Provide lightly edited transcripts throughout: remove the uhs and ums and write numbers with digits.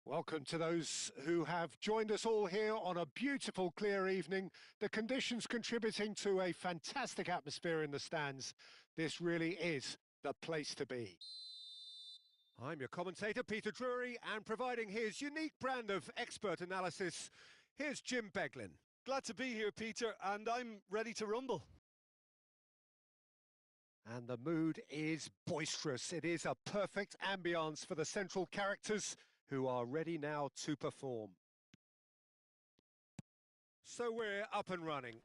Welcome to those who have joined us all here on a beautiful, clear evening. The conditions contributing to a fantastic atmosphere in the stands. This really is the place to be. I'm your commentator, Peter Drury, and providing his unique brand of expert analysis, here's Jim Beglin. Glad to be here, Peter, and I'm ready to rumble. And the mood is boisterous. It is a perfect ambience for the central characters who are ready now to perform. So we're up and running.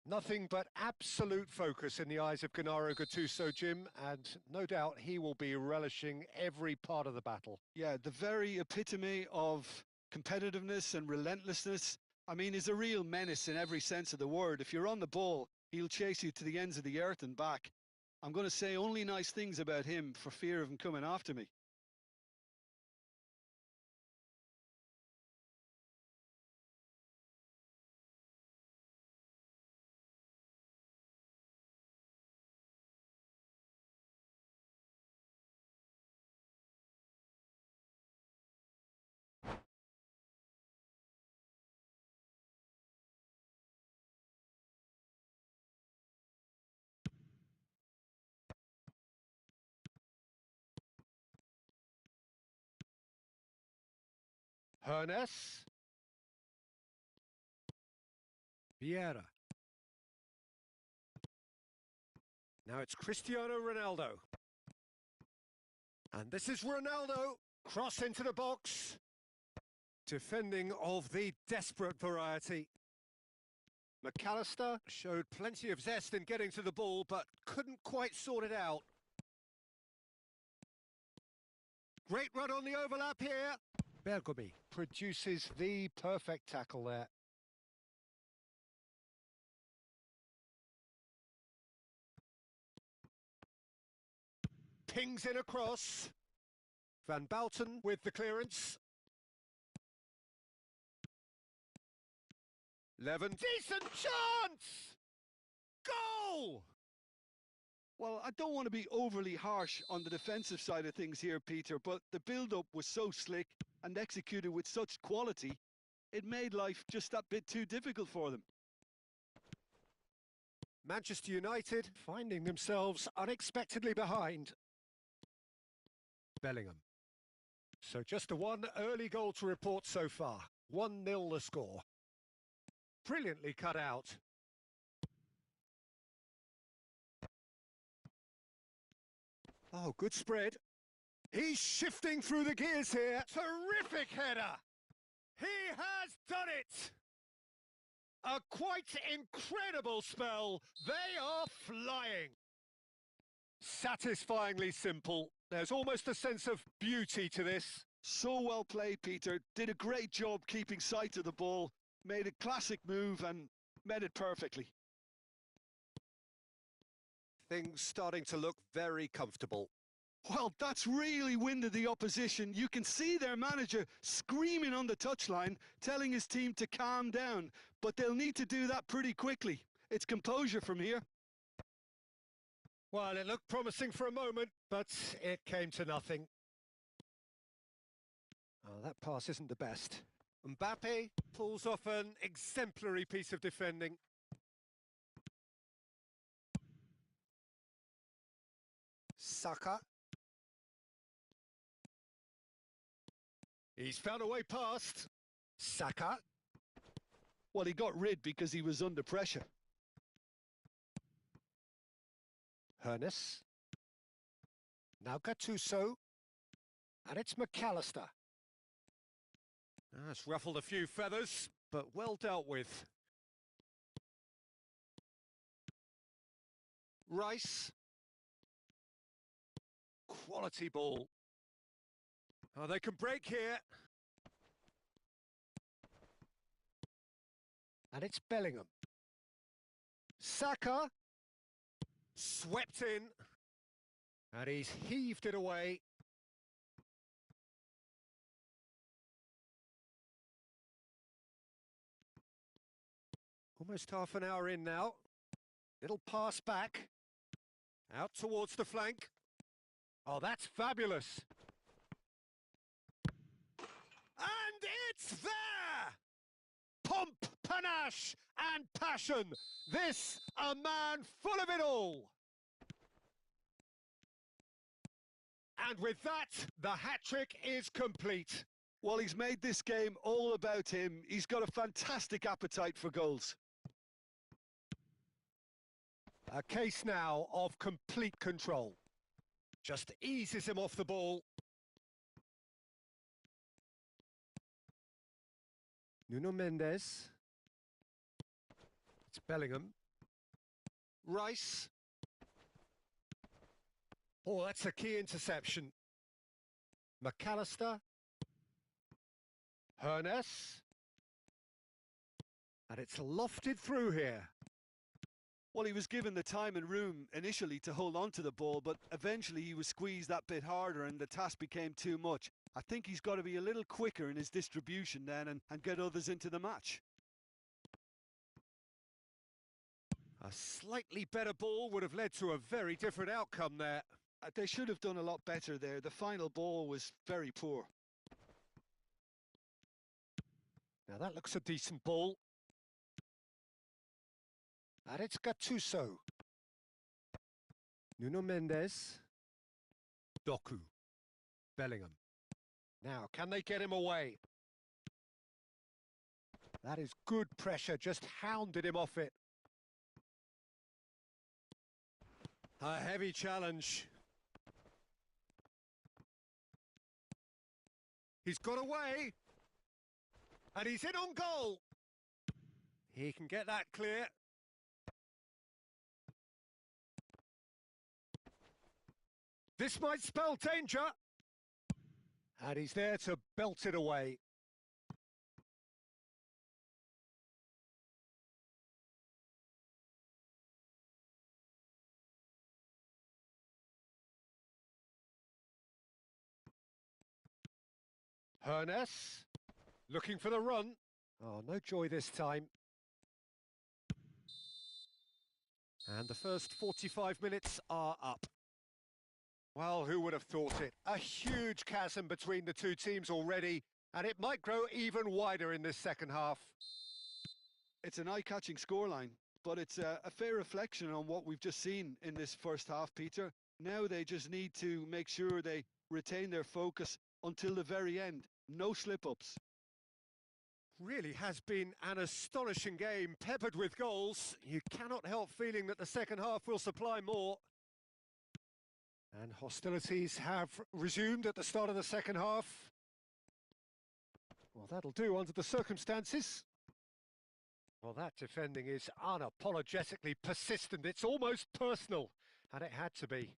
Nothing but absolute focus in the eyes of Gennaro Gattuso, Jim, and no doubt he will be relishing every part of the battle. Yeah, the very epitome of competitiveness and relentlessness. I mean, he's a real menace in every sense of the word. If you're on the ball, he'll chase you to the ends of the earth and back. I'm going to say only nice things about him for fear of him coming after me. Hernes. Vieira. Now it's Cristiano Ronaldo. And this is Ronaldo. Cross into the box. Defending of the desperate variety. McAllister showed plenty of zest in getting to the ball, but couldn't quite sort it out. Great run on the overlap here. Bergomi produces the perfect tackle there. Pings in across. Van Bouten with the clearance. Levin, decent chance! Goal! Well, I don't want to be overly harsh on the defensive side of things here, Peter, but the build-up was so slick and executed with such quality, it made life just that bit too difficult for them. Manchester United finding themselves unexpectedly behind. Bellingham. So just the one early goal to report so far. 1-0 the score. Brilliantly cut out. Oh, good spread. He's shifting through the gears here. Terrific header. He has done it. A quite incredible spell. They are flying. Satisfyingly simple. There's almost a sense of beauty to this. So well played, Peter. Did a great job keeping sight of the ball. Made a classic move and met it perfectly. Things starting to look very comfortable. Well, that's really winded the opposition. You can see their manager screaming on the touchline, telling his team to calm down. But they'll need to do that pretty quickly. It's composure from here. Well, it looked promising for a moment, but it came to nothing. Oh, that pass isn't the best. Mbappe pulls off an exemplary piece of defending. Saka. He's found a way past. Saka. Well, he got rid because he was under pressure. Hernes. Now Gattuso. And it's McAllister. That's ruffled a few feathers, but well dealt with. Rice. Quality ball. Oh, they can break here. And it's Bellingham. Saka. Swept in. And he's heaved it away. Almost half an hour in now. Little pass back. Out towards the flank. Oh, that's fabulous. dash and passion. This, a man full of it all. And with that, the hat-trick is complete. Well, he's made this game all about him. He's got a fantastic appetite for goals. A case now of complete control. Just eases him off the ball. Nuno Mendes. It's Bellingham. Rice. Oh, that's a key interception. McAllister. Hernes. And it's lofted through here. Well, he was given the time and room initially to hold on to the ball, but eventually he was squeezed that bit harder and the task became too much. I think he's got to be a little quicker in his distribution then and get others into the match. A slightly better ball would have led to a very different outcome there. They should have done a lot better there. The final ball was very poor. Now that looks a decent ball. And it's Gattuso. Nuno Mendes. Doku. Bellingham. Now, can they get him away? That is good pressure, just hounded him off it. A heavy challenge. He's got away. And he's in on goal. He can get that clear. This might spell danger. And he's there to belt it away. Hernes, looking for the run. Oh, no joy this time. And the first 45 minutes are up. Well, who would have thought it? A huge chasm between the two teams already, and it might grow even wider in this second half. It's an eye-catching scoreline, but it's a fair reflection on what we've just seen in this first half, Peter. Now they just need to make sure they retain their focus until the very end. No slip-ups. Really has been an astonishing game, peppered with goals. You cannot help feeling that the second half will supply more. And hostilities have resumed at the start of the second half. Well, that'll do under the circumstances. Well, that defending is unapologetically persistent. It's almost personal, and it had to be.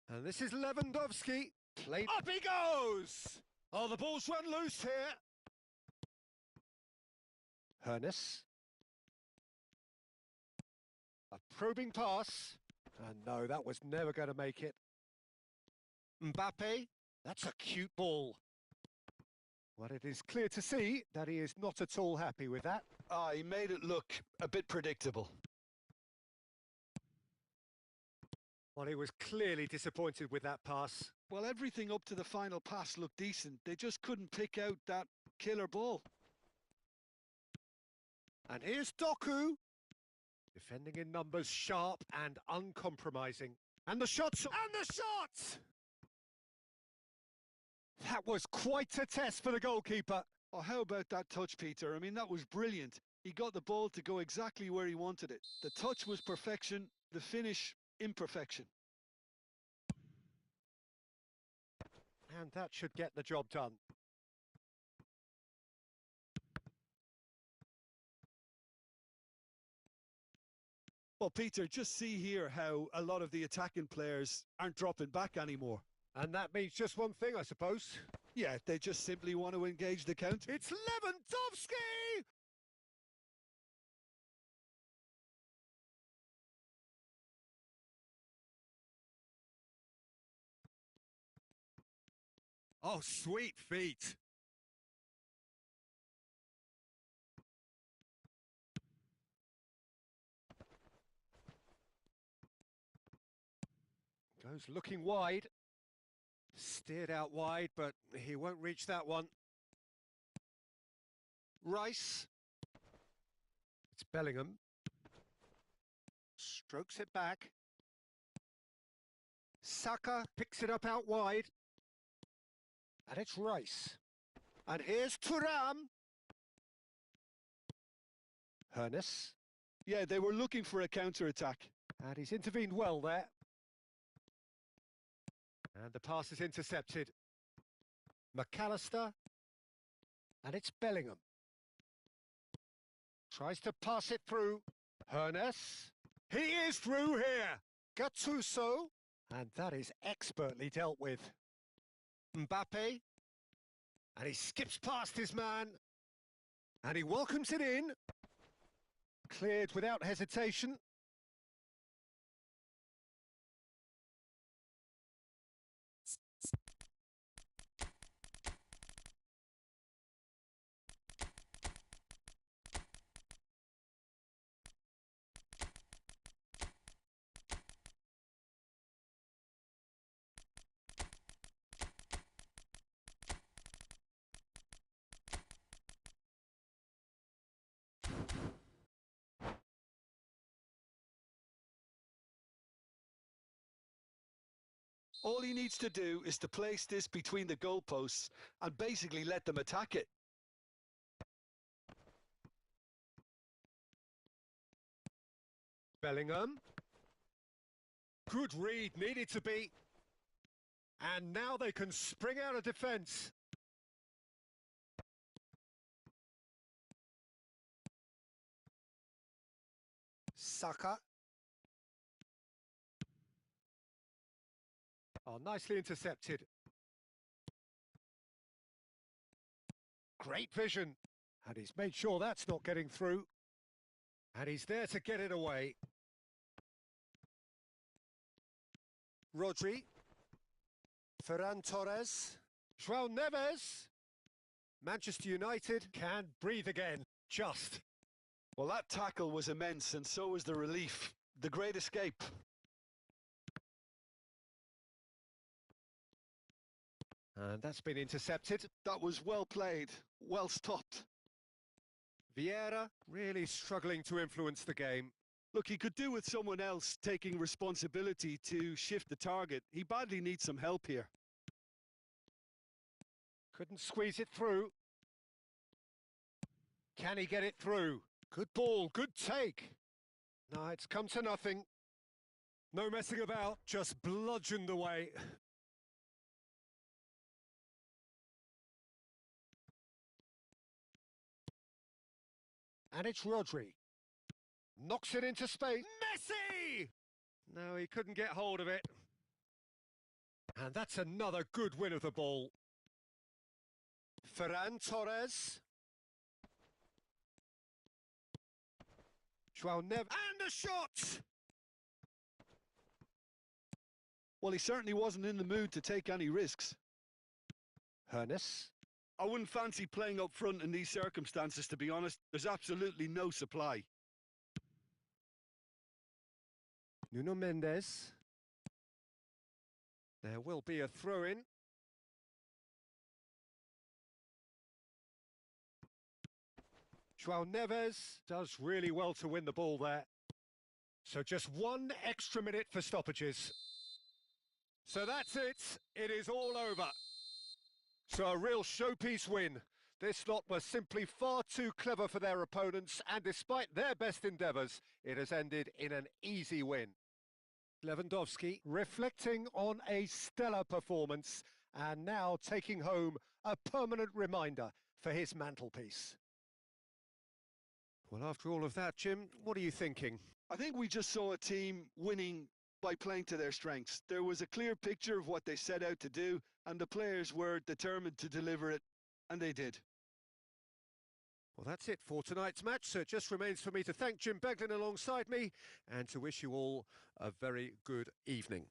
And this is Lewandowski. Played. Up he goes! Oh, the ball's run loose here. Hernes. A probing pass. And no, that was never going to make it. Mbappe. That's a cute ball. Well, it is clear to see that he is not at all happy with that. He made it look a bit predictable. Well, he was clearly disappointed with that pass. Well, everything up to the final pass looked decent. They just couldn't pick out that killer ball. And here's Doku. Defending in numbers, sharp and uncompromising. And the shots! And the shots! That was quite a test for the goalkeeper. Oh, how about that touch, Peter? I mean, that was brilliant. He got the ball to go exactly where he wanted it. The touch was perfection, the finish, imperfection. And that should get the job done. Well, Peter, just see here how a lot of the attacking players aren't dropping back anymore. And that means just one thing, I suppose. Yeah, they just simply want to engage the counter. It's Lewandowski! Oh, sweet feet. Goes looking wide. Steered out wide, but he won't reach that one. Rice. It's Bellingham. Strokes it back. Saka picks it up out wide. And it's Rice. And here's Thuram. Hernus. Yeah, they were looking for a counter-attack. And he's intervened well there. And the pass is intercepted. McAllister. And it's Bellingham. Tries to pass it through. Hernus. He is through here. Gattuso. And that is expertly dealt with. Mbappe. And he skips past his man. And he welcomes it in. Cleared without hesitation. All he needs to do is to place this between the goalposts and basically let them attack it. Bellingham. Good read, needed to be. And now they can spring out of defence. Saka. Oh, nicely intercepted. Great vision. And he's made sure that's not getting through. And he's there to get it away. Rodri. Ferran Torres. João Neves. Manchester United can breathe again. Just. Well, that tackle was immense, and so was the relief. The great escape. And that's been intercepted. That was well played, well stopped. Vieira really struggling to influence the game. Look, he could do with someone else taking responsibility to shift the target. He badly needs some help here. Couldn't squeeze it through. Can he get it through? Good ball, good take. No, it's come to nothing. No messing about, just bludgeoned away. And it's Rodri. Knocks it into space. Messi! No, he couldn't get hold of it. And that's another good win of the ball. Ferran Torres. João Neves. And a shot! Well, he certainly wasn't in the mood to take any risks. Hernus. I wouldn't fancy playing up front in these circumstances, to be honest. There's absolutely no supply. Nuno Mendes. There will be a throw-in. João Neves does really well to win the ball there. So just 1 extra minute for stoppages. So that's it. It is all over. So a real showpiece win. This lot were simply far too clever for their opponents, and despite their best endeavours, it has ended in an easy win. Lewandowski reflecting on a stellar performance and now taking home a permanent reminder for his mantelpiece. Well, after all of that, Jim, what are you thinking? I think we just saw a team winning by playing to their strengths. There was a clear picture of what they set out to do, and the players were determined to deliver it, and they did. Well, that's it for tonight's match, so it just remains for me to thank Jim Beglin alongside me and to wish you all a very good evening.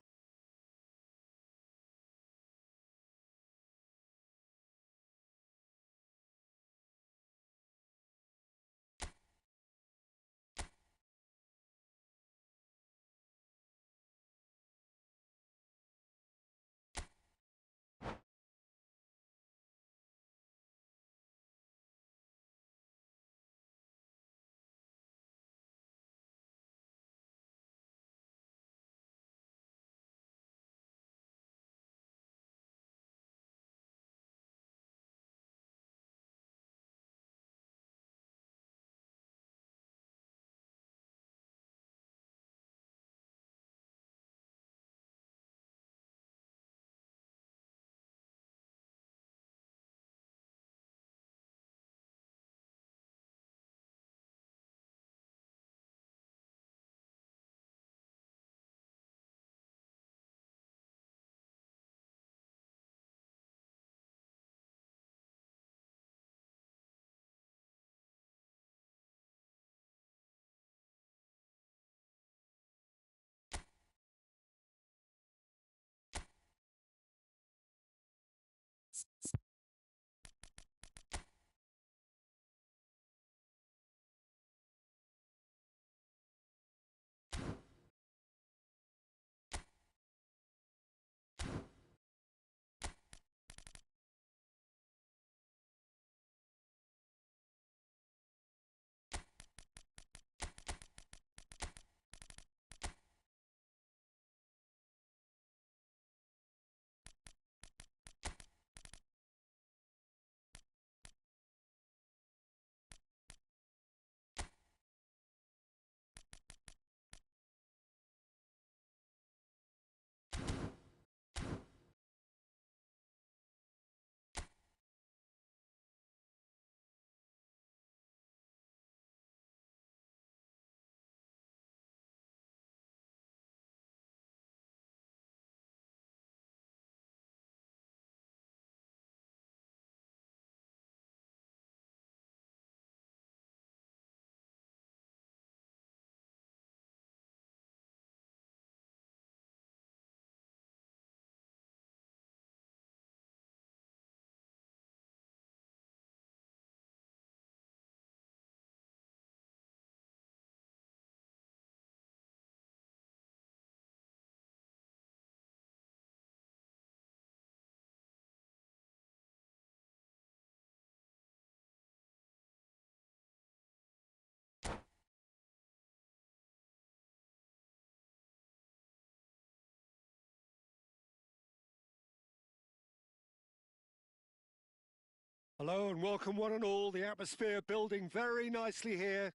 Hello and welcome one and all. The atmosphere building very nicely here.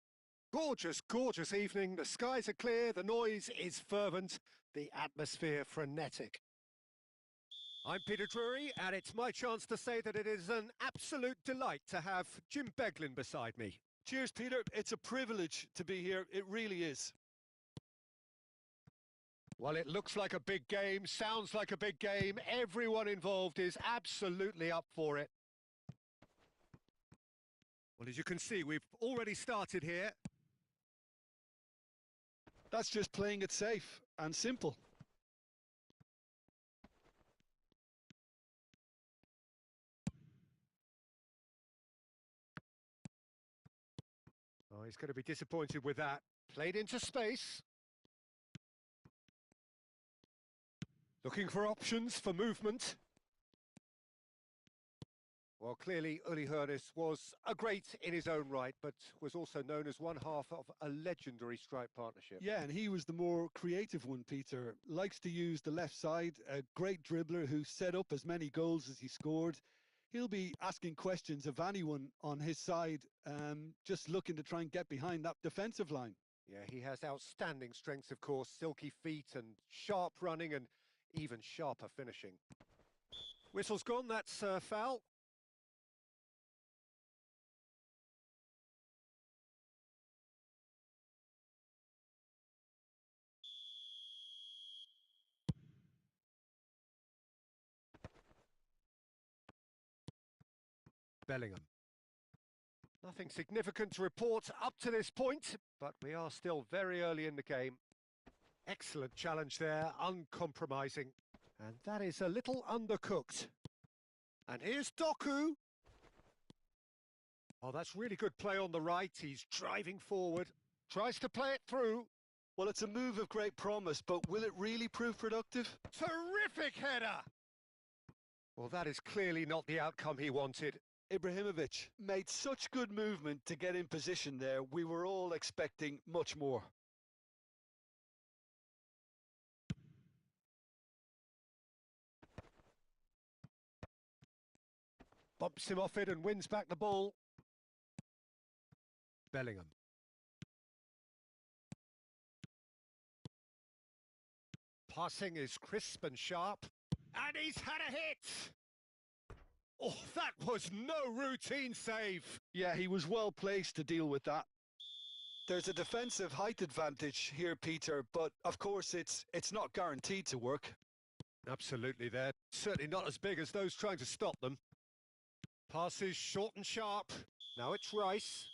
Gorgeous, gorgeous evening. The skies are clear, the noise is fervent, the atmosphere frenetic. I'm Peter Drury, and it's my chance to say that it is an absolute delight to have Jim Beglin beside me. Cheers, Peter. It's a privilege to be here. It really is. Well, it looks like a big game, sounds like a big game. Everyone involved is absolutely up for it. Well, as you can see, we've already started here. That's just playing it safe and simple. Oh, he's going to be disappointed with that. Played into space. Looking for options for movement. Well, clearly Uli Hoeneß was a great in his own right, but was also known as one half of a legendary strike partnership. Yeah, and he was the more creative one, Peter. Likes to use the left side, a great dribbler who set up as many goals as he scored. He'll be asking questions of anyone on his side, just looking to try and get behind that defensive line. Yeah, he has outstanding strengths, of course, silky feet and sharp running and even sharper finishing. Whistle's gone, that's foul. Bellingham. Nothing significant to report up to this point, but we are still very early in the game. Excellent challenge there, uncompromising. And that is a little undercooked. And here's Doku. Oh, that's really good play on the right. He's driving forward, tries to play it through. Well, it's a move of great promise, but will it really prove productive? Terrific header! Well, that is clearly not the outcome he wanted. Ibrahimovic made such good movement to get in position there. We were all expecting much more. Bumps him off it and wins back the ball. Bellingham. Passing is crisp and sharp. And he's had a hit! Oh, that was no routine save. Yeah, he was well placed to deal with that. There's a defensive height advantage here, Peter, but of course it's not guaranteed to work. Absolutely, they're certainly not as big as those trying to stop them. Passes short and sharp. Now it's Rice.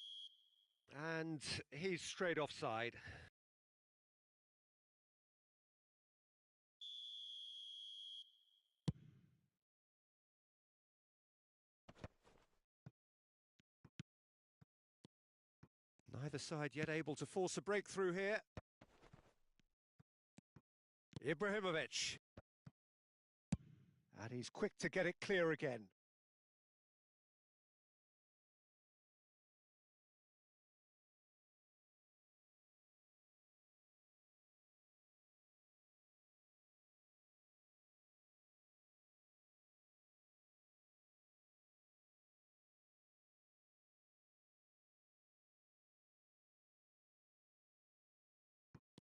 And he's straight offside. Neither side yet able to force a breakthrough here. Ibrahimovic. And he's quick to get it clear again.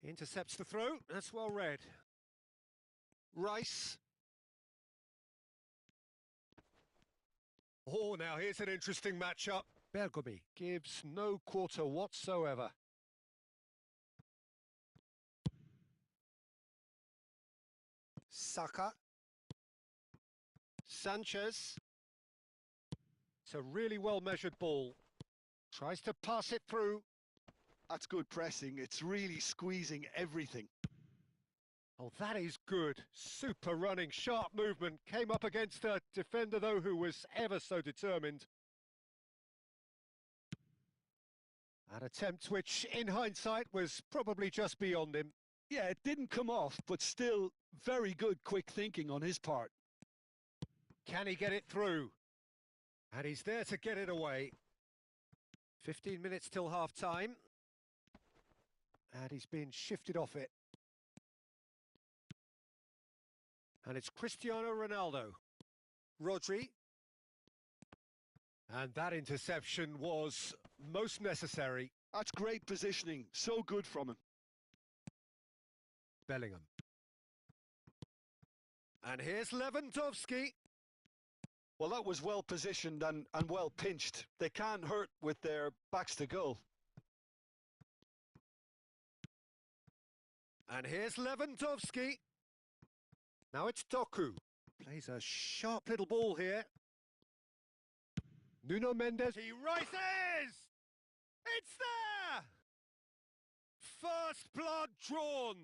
Intercepts the throw, that's well read. Rice. Oh, now here's an interesting matchup. Bergomi gives no quarter whatsoever. Saka. Sanchez. It's a really well-measured ball. Tries to pass it through. That's good pressing. It's really squeezing everything. Oh, that is good. Super running, sharp movement. Came up against a defender, though, who was ever so determined. An attempt which, in hindsight, was probably just beyond him. Yeah, it didn't come off, but still very good quick thinking on his part. Can he get it through? And he's there to get it away. 15 minutes till half-time. And he's been shifted off it. And it's Cristiano Ronaldo. Rodri. And that interception was most necessary. That's great positioning. So good from him. Bellingham. And here's Lewandowski. Well, that was well positioned and well pinched. They can't hurt with their backs to goal. And here's Lewandowski. Now it's Doku. Plays a sharp little ball here. Nuno Mendes. He rises! It's there! First blood drawn.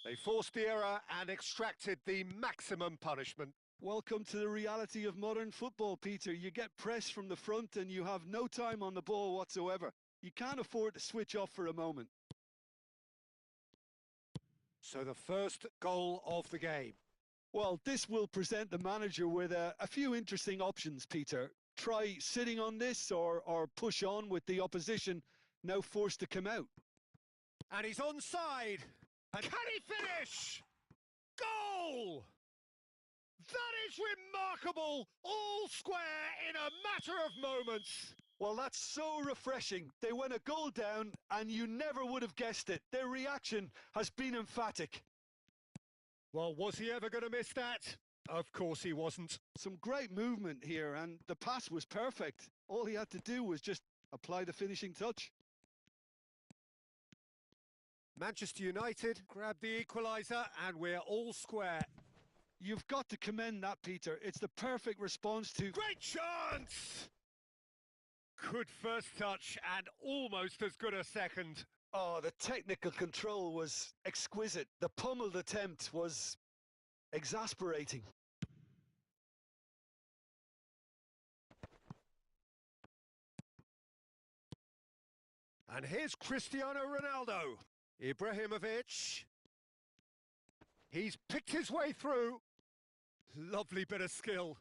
They forced the error and extracted the maximum punishment. Welcome to the reality of modern football, Peter. You get pressed from the front and you have no time on the ball whatsoever. You can't afford to switch off for a moment. So the first goal of the game. Well, this will present the manager with a few interesting options, Peter. Try sitting on this or push on with the opposition now forced to come out. And he's onside. And can he finish? Goal! That is remarkable. All square in a matter of moments. Well, that's so refreshing. They went a goal down and you never would have guessed it. Their reaction has been emphatic. Well, was he ever going to miss that? Of course he wasn't. Some great movement here and the pass was perfect. All he had to do was just apply the finishing touch. Manchester United grab the equaliser and we're all square. You've got to commend that, Peter. It's the perfect response to... Great chance! Good first touch and almost as good a second. Oh, the technical control was exquisite. The pummeled attempt was exasperating. And here's Cristiano Ronaldo. Ibrahimovic. He's picked his way through. Lovely bit of skill.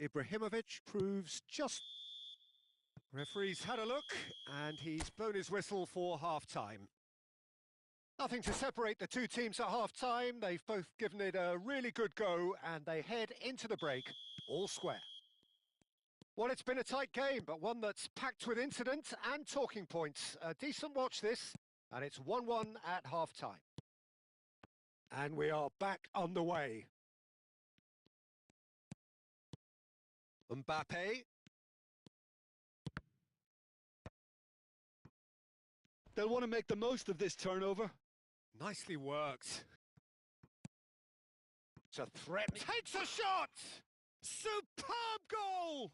Ibrahimovic proves just... Referee's had a look, and he's blown his whistle for half-time. Nothing to separate the two teams at half-time. They've both given it a really good go, and they head into the break, all square. Well, it's been a tight game, but one that's packed with incident and talking points. A decent watch this, and it's 1-1 at half-time. And we are back underway. Mbappe. They'll want to make the most of this turnover. Nicely worked. It's a threat. Takes a shot! Superb goal!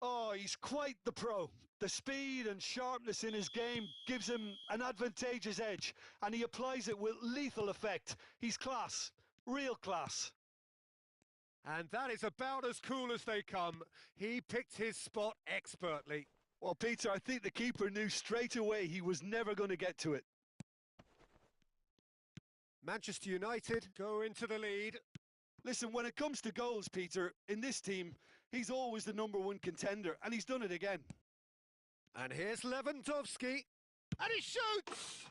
Oh, he's quite the pro. The speed and sharpness in his game gives him an advantageous edge, and he applies it with lethal effect. He's class, real class. And that is about as cool as they come. He picked his spot expertly. Well, Peter, I think the keeper knew straight away he was never going to get to it. Manchester United go into the lead. Listen, when it comes to goals, Peter, in this team, he's always the #1 contender, and he's done it again. And here's Lewandowski. And he shoots!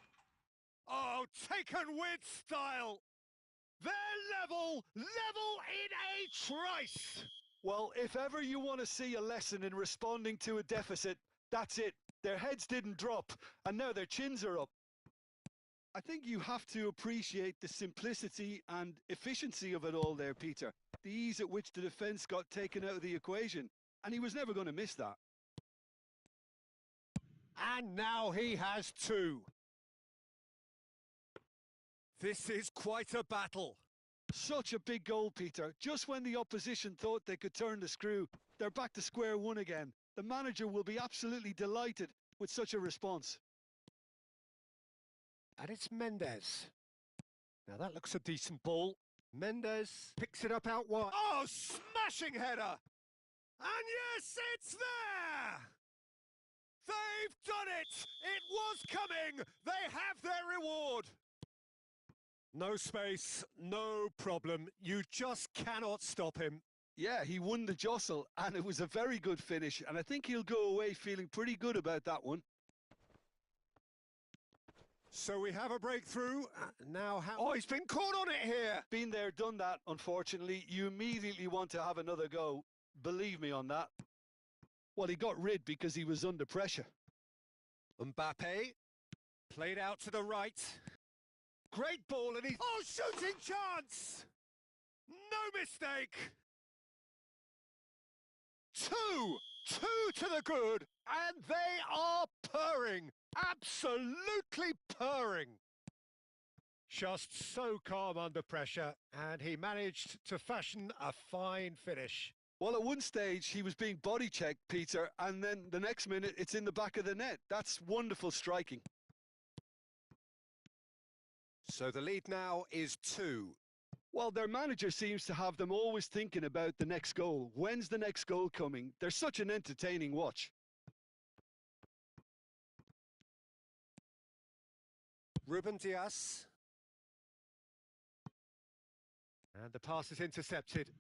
Oh, taken with style. They're level in a trice. Well, if ever you want to see a lesson in responding to a deficit, that's it. Their heads didn't drop, and now their chins are up. I think you have to appreciate the simplicity and efficiency of it all there, Peter. The ease at which the defence got taken out of the equation, and he was never going to miss that. And now he has two. This is quite a battle. Such a big goal, Peter. Just when the opposition thought they could turn the screw, they're back to square one again. The manager will be absolutely delighted with such a response. And it's Mendes. Now that looks a decent ball. Mendes picks it up out wide. Oh, smashing header! And yes, it's there! They've done it! It was coming! They have their reward! No space, no problem. You just cannot stop him. Yeah, he won the jostle, and it was a very good finish, and I think he'll go away feeling pretty good about that one. So we have a breakthrough. Now how... Oh, he's been caught on it here! Been there, done that, unfortunately. You immediately want to have another go. Believe me on that. Well, he got rid because he was under pressure. Mbappe played out to the right. Great ball, and oh, shooting chance! No mistake! Two to the good, and they are purring, absolutely purring. Just so calm under pressure, and he managed to fashion a fine finish. Well, at one stage, he was being body checked, Peter, and then the next minute, it's in the back of the net. That's wonderful striking. So the lead now is 2. Well, their manager seems to have them always thinking about the next goal. When's the next goal coming? They're such an entertaining watch. Ruben Dias. And the pass is intercepted.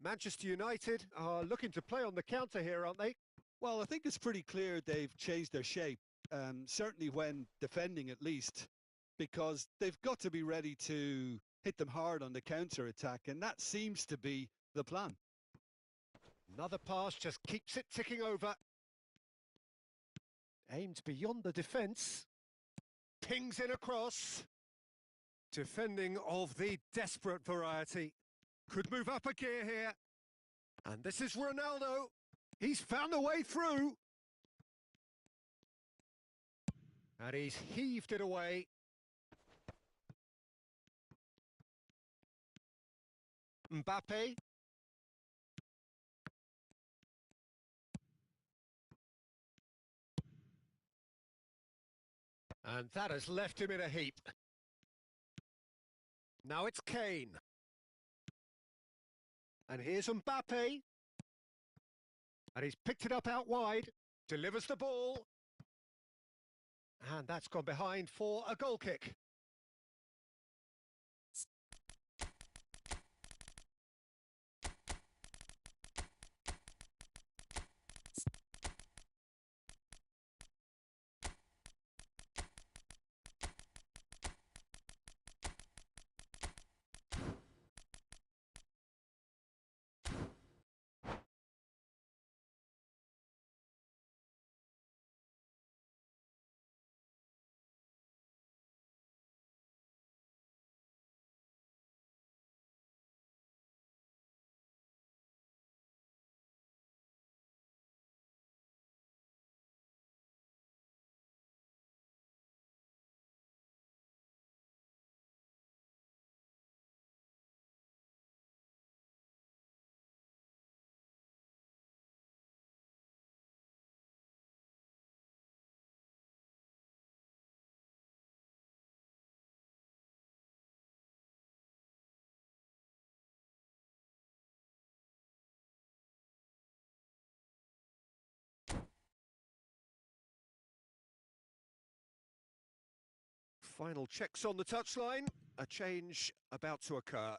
Manchester United are looking to play on the counter here, aren't they? Well, I think it's pretty clear they've changed their shape, certainly when defending at least, because they've got to be ready to hit them hard on the counter-attack, and that seems to be the plan. Another pass just keeps it ticking over. Aimed beyond the defence. Pings in across. Defending of the desperate variety. Could move up a gear here. And this is Ronaldo. He's found a way through. And he's heaved it away. Mbappe. And that has left him in a heap. Now it's Kane. And here's Mbappe. And he's picked it up out wide. Delivers the ball. And that's gone behind for a goal kick. Final checks on the touchline. A change about to occur.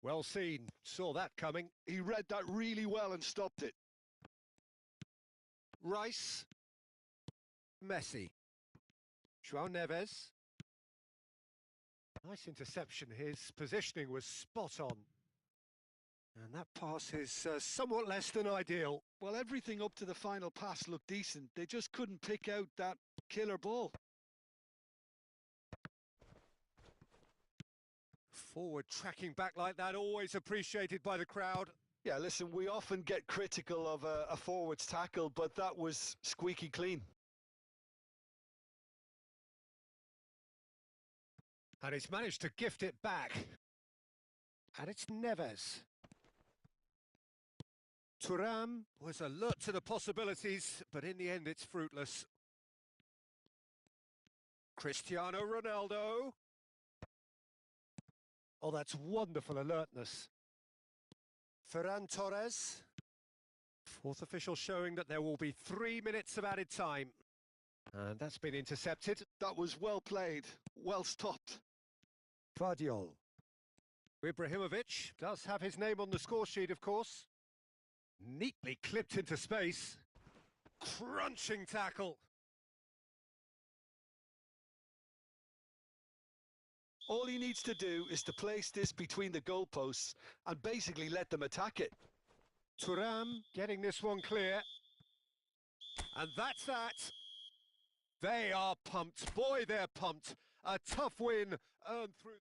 Well seen. Saw that coming. He read that really well and stopped it. Rice. Messi. João Neves. Nice interception. His positioning was spot on. And that pass is somewhat less than ideal. Well, everything up to the final pass looked decent. They just couldn't pick out that killer ball. Forward tracking back like that, always appreciated by the crowd. Yeah, listen, we often get critical of a forward's tackle, but that was squeaky clean. And he's managed to gift it back. And it's Neves. Thuram was alert to the possibilities, but in the end it's fruitless. Cristiano Ronaldo. Oh, that's wonderful alertness. Ferran Torres. Fourth official showing that there will be 3 minutes of added time. And that's been intercepted. That was well played, well stopped. Vardiol. Ibrahimovic does have his name on the score sheet, of course. Neatly clipped into space. Crunching tackle. All he needs to do is to place this between the goalposts and basically let them attack it. Thuram getting this one clear. And that's that. They are pumped. Boy, they're pumped. A tough win earned through.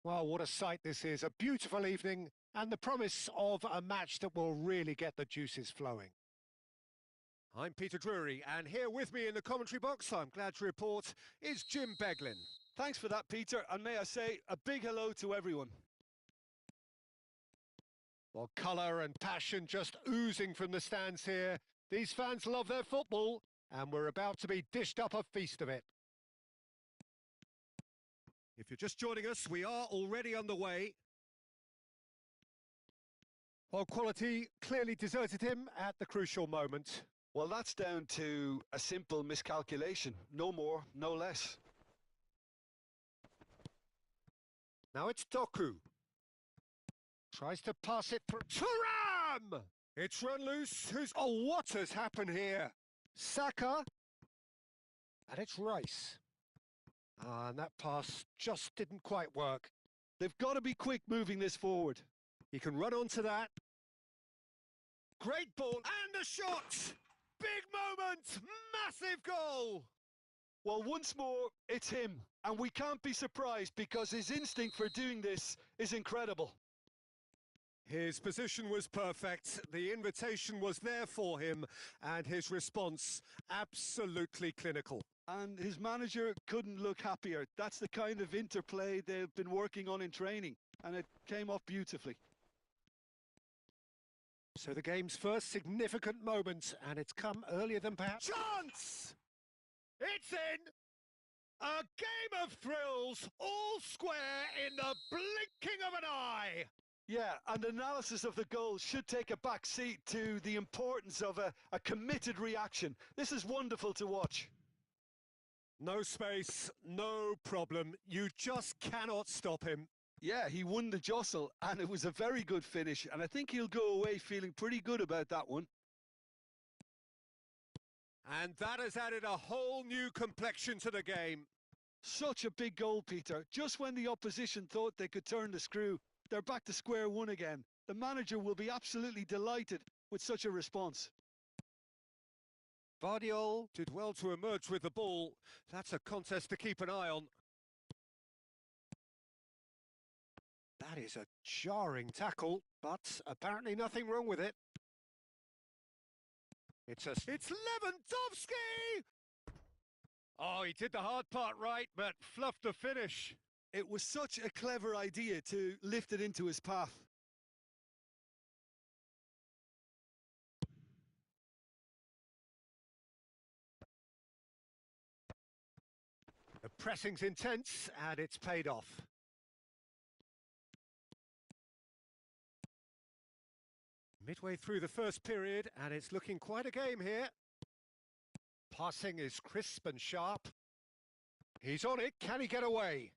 Well, what a sight this is. A beautiful evening and the promise of a match that will really get the juices flowing. I'm Peter Drury, and here with me in the commentary box, I'm glad to report, is Jim Beglin. Thanks for that, Peter, and may I say a big hello to everyone. Well, colour and passion just oozing from the stands here. These fans love their football, and we're about to be dished up a feast of it. If you're just joining us, we are already underway. Well, quality clearly deserted him at the crucial moment. Well, that's down to a simple miscalculation. No more, no less. Now it's Doku. Tries to pass it through. Thuram! It's run loose. Oh, what has happened here? Saka. And it's Rice. And that pass just didn't quite work. They've got to be quick moving this forward. He can run onto that. Great ball. And a shot! Big moment! Massive goal! Well, once more, it's him. And we can't be surprised because his instinct for doing this is incredible. His position was perfect, the invitation was there for him, and his response absolutely clinical. And his manager couldn't look happier. That's the kind of interplay they've been working on in training, and it came off beautifully. So the game's first significant moment, and it's come earlier than perhaps. Chance! It's in! A game of thrills, all square in the blinking of an eye! Yeah, and analysis of the goal should take a back seat to the importance of a committed reaction. This is wonderful to watch. No space, no problem. You just cannot stop him. Yeah, he won the jostle, and it was a very good finish, and I think he'll go away feeling pretty good about that one. And that has added a whole new complexion to the game. Such a big goal, Peter. Just when the opposition thought they could turn the screw, they're back to square one again. The manager will be absolutely delighted with such a response. Vardiol did well to emerge with the ball. That's a contest to keep an eye on. That is a jarring tackle, but apparently nothing wrong with it. It's Lewandowski! Oh, he did the hard part right, but fluffed the finish. It was such a clever idea to lift it into his path. The pressing's intense, and it's paid off. Midway through the first period, and it's looking quite a game here. Passing is crisp and sharp. He's on it. Can he get away?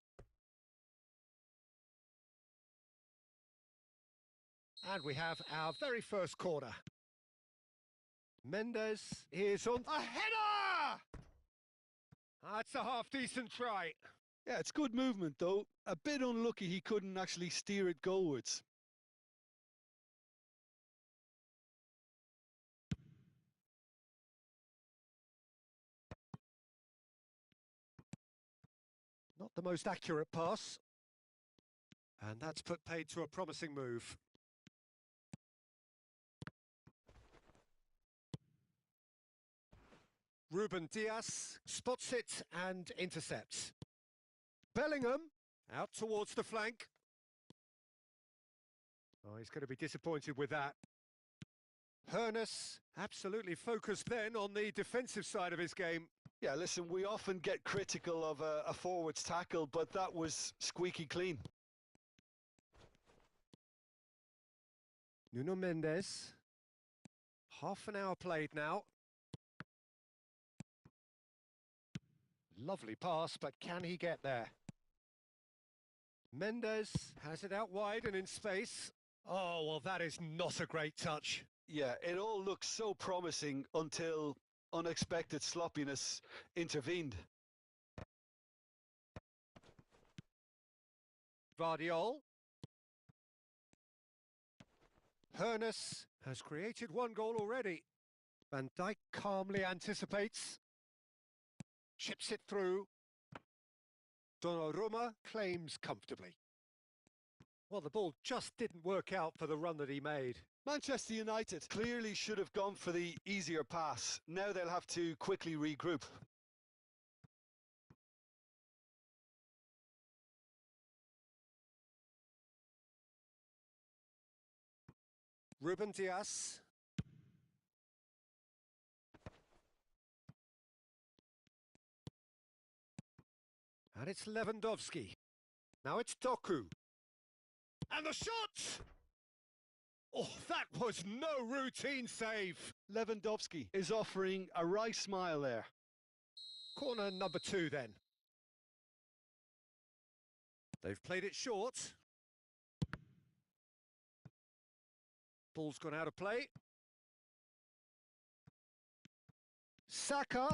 And we have our very first corner. Mendes is on. A header! That's a half-decent try. Yeah, it's good movement, though. A bit unlucky he couldn't actually steer it goalwards. Not the most accurate pass. And that's put paid to a promising move. Ruben Dias spots it and intercepts. Bellingham out towards the flank. Oh, he's going to be disappointed with that. Hernus absolutely focused then on the defensive side of his game. Yeah, listen, we often get critical of a forward's tackle, but that was squeaky clean. Nuno Mendes. Half an hour played now. Lovely pass, but can he get there? Mendes has it out wide and in space. Oh, well, that is not a great touch. Yeah, it all looks so promising until unexpected sloppiness intervened. Vardiol. Hernus has created one goal already. Van Dijk calmly anticipates. Chips it through. Donnarumma claims comfortably. Well, the ball just didn't work out for the run that he made. Manchester United clearly should have gone for the easier pass. Now they'll have to quickly regroup. Ruben Dias. And it's Lewandowski. Now it's Doku. And the shot! Oh, that was no routine save. Lewandowski is offering a wry smile there. Corner number 2 then. They've played it short. Ball's gone out of play. Saka.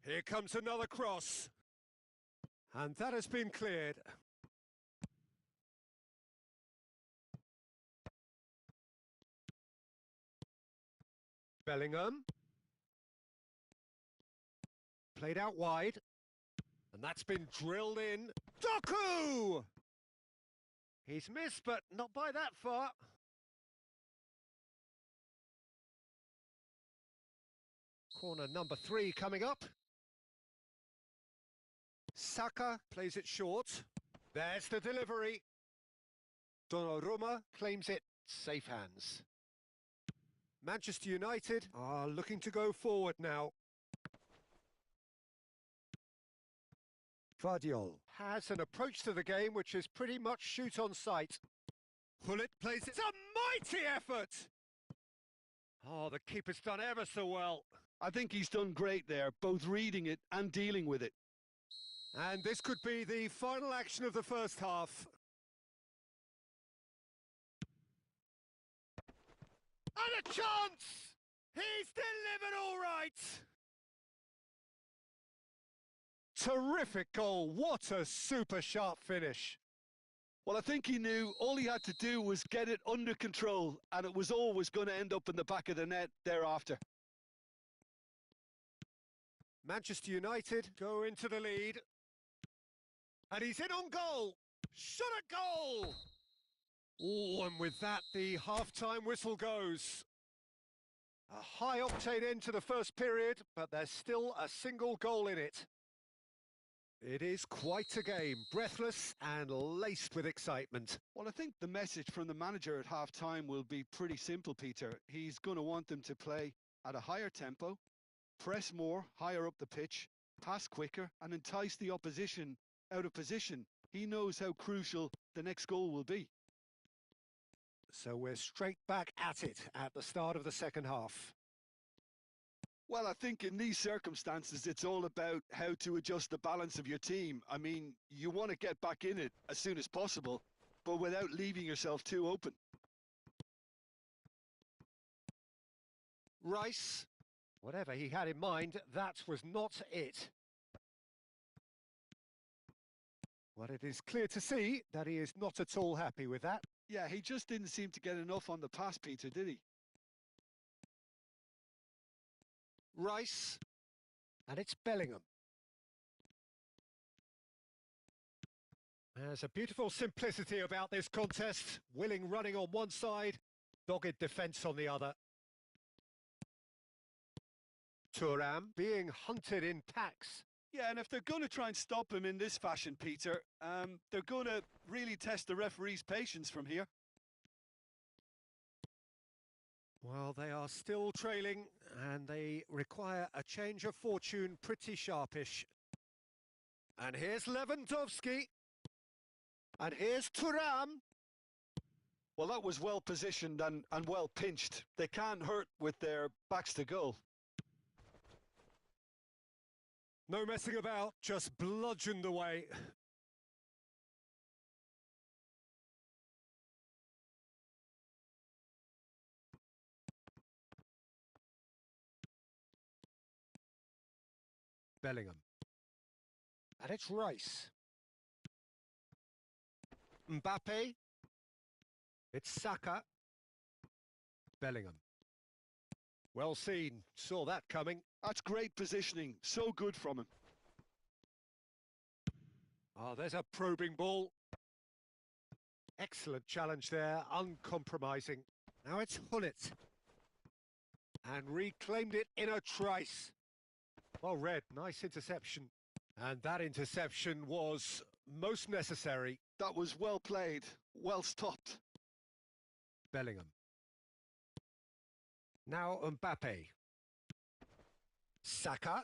Here comes another cross. And that has been cleared. Bellingham. Played out wide. And that's been drilled in. Doku! He's missed, but not by that far. Corner number 3 coming up. Saka plays it short. There's the delivery. Donnarumma claims it. Safe hands. Manchester United are looking to go forward now. Vardiol has an approach to the game which is pretty much shoot on sight. Hullet plays it. It's a mighty effort! Oh, the keeper's done ever so well. I think he's done great there, both reading it and dealing with it. And this could be the final action of the first half. And a chance! He's delivered all right! Terrific goal. What a super sharp finish. Well, I think he knew all he had to do was get it under control, and it was always going to end up in the back of the net thereafter. Manchester United go into the lead. And he's in on goal. Shot a goal! Oh, and with that, the half-time whistle goes. A high-octane end to the first period, but there's still a single goal in it. It is quite a game, breathless and laced with excitement. Well, I think the message from the manager at half-time will be pretty simple, Peter. He's going to want them to play at a higher tempo, press more, higher up the pitch, pass quicker, and entice the opposition out of position. He knows how crucial the next goal will be. So we're straight back at it at the start of the second half. Well, I think in these circumstances, it's all about how to adjust the balance of your team. I mean, you want to get back in it as soon as possible, but without leaving yourself too open. Rice, whatever he had in mind, that was not it. Well, it is clear to see that he is not at all happy with that. Yeah, he just didn't seem to get enough on the pass, Peter, did he? Rice, and it's Bellingham. There's a beautiful simplicity about this contest. Willing running on one side, dogged defence on the other. Thuram being hunted in packs. Yeah, and if they're going to try and stop him in this fashion, Peter, they're going to really test the referee's patience from here. Well, they are still trailing, and they require a change of fortune pretty sharpish. And here's Lewandowski. And here's Thuram. Well, that was well positioned and well pinched. They can't hurt with their backs to goal. No messing about, just bludgeoned away. Bellingham. And it's Rice. Mbappe. It's Saka. Bellingham. Well seen, saw that coming. That's great positioning, so good from him. Oh, there's a probing ball. Excellent challenge there, uncompromising. Now it's Hullet. And reclaimed it in a trice. Well read, nice interception. And that interception was most necessary. That was well played, well stopped. Bellingham. Now Mbappe. Saka.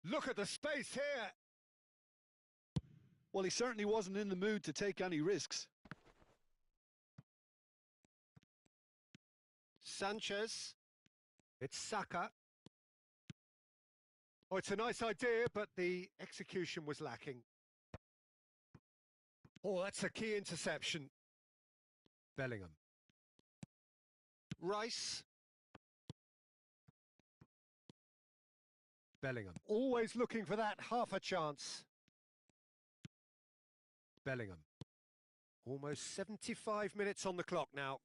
Look at the space here. Well, he certainly wasn't in the mood to take any risks. Sanchez. It's Saka. Oh, it's a nice idea, but the execution was lacking. Oh, that's a key interception. Bellingham. Rice. Bellingham. Always looking for that half a chance. Bellingham. Almost 75 minutes on the clock now.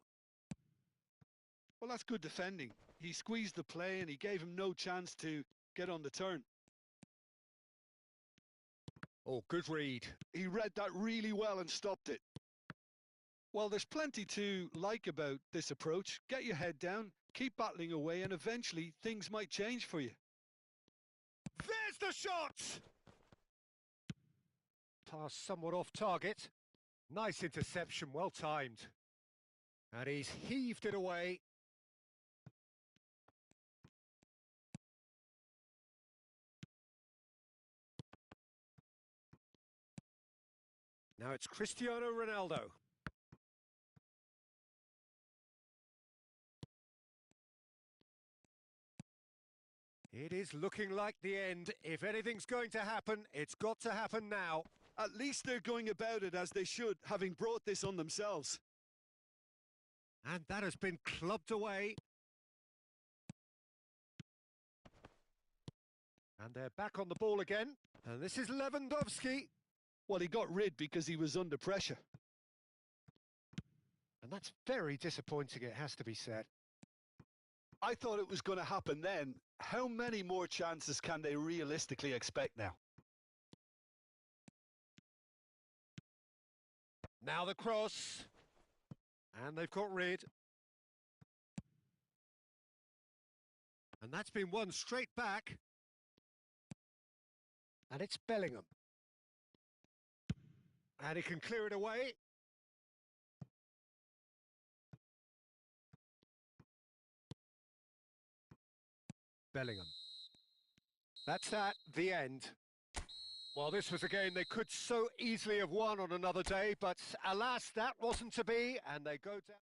Well, that's good defending. He squeezed the play and he gave him no chance to get on the turn. Oh, good read. He read that really well and stopped it. Well, there's plenty to like about this approach. Get your head down, keep battling away, and eventually things might change for you. There's the shot! Pass somewhat off target. Nice interception, well timed. And he's heaved it away. Now it's Cristiano Ronaldo. It is looking like the end. If anything's going to happen, it's got to happen now. At least they're going about it as they should, having brought this on themselves. And that has been clubbed away. And they're back on the ball again. And this is Lewandowski. Well, he got rid because he was under pressure. And that's very disappointing, it has to be said. I thought it was going to happen then. How many more chances can they realistically expect now? Now the cross. And they've got rid. And that's been won straight back. And it's Bellingham. And he can clear it away. Bellingham. That's that, the end. Well, this was a game they could so easily have won on another day, but alas, that wasn't to be, and they go down.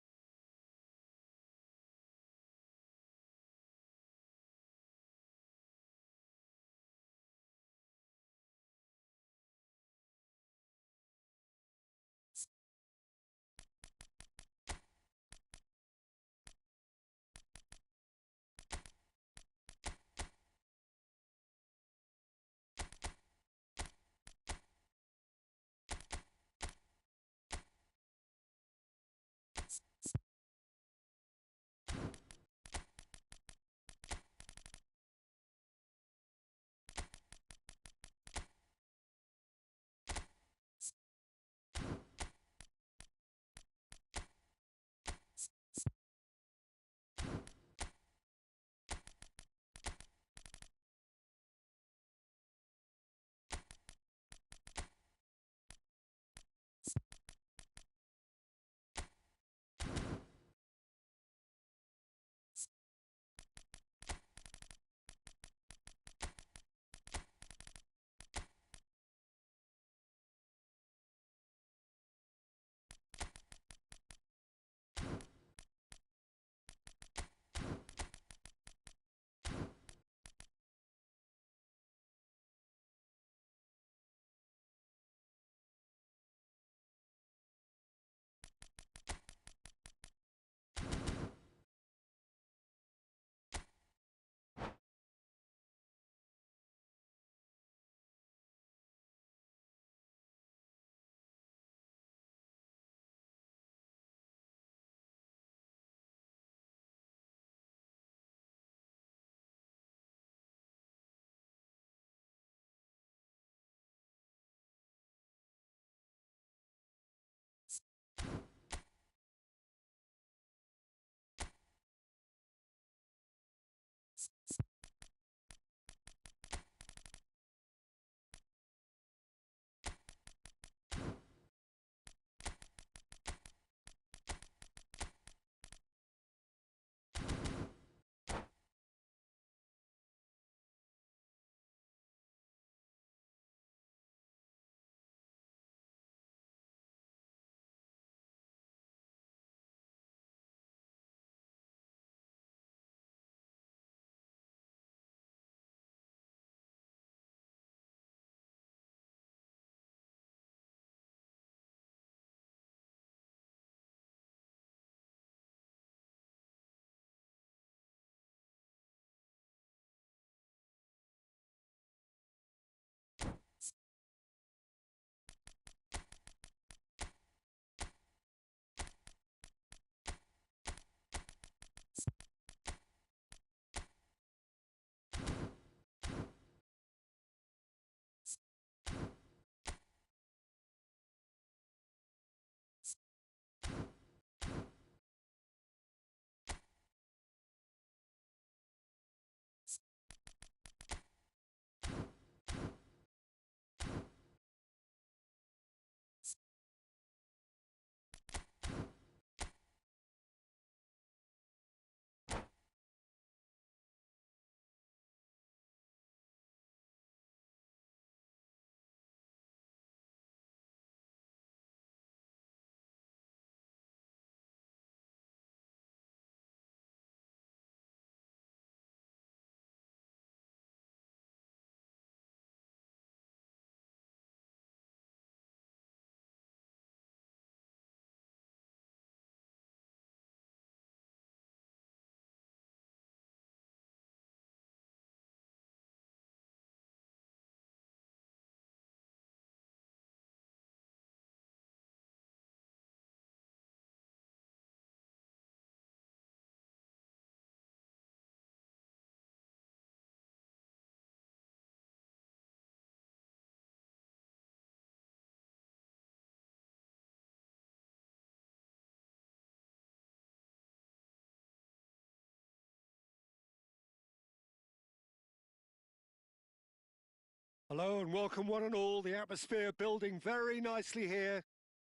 Hello and welcome one and all. The atmosphere building very nicely here.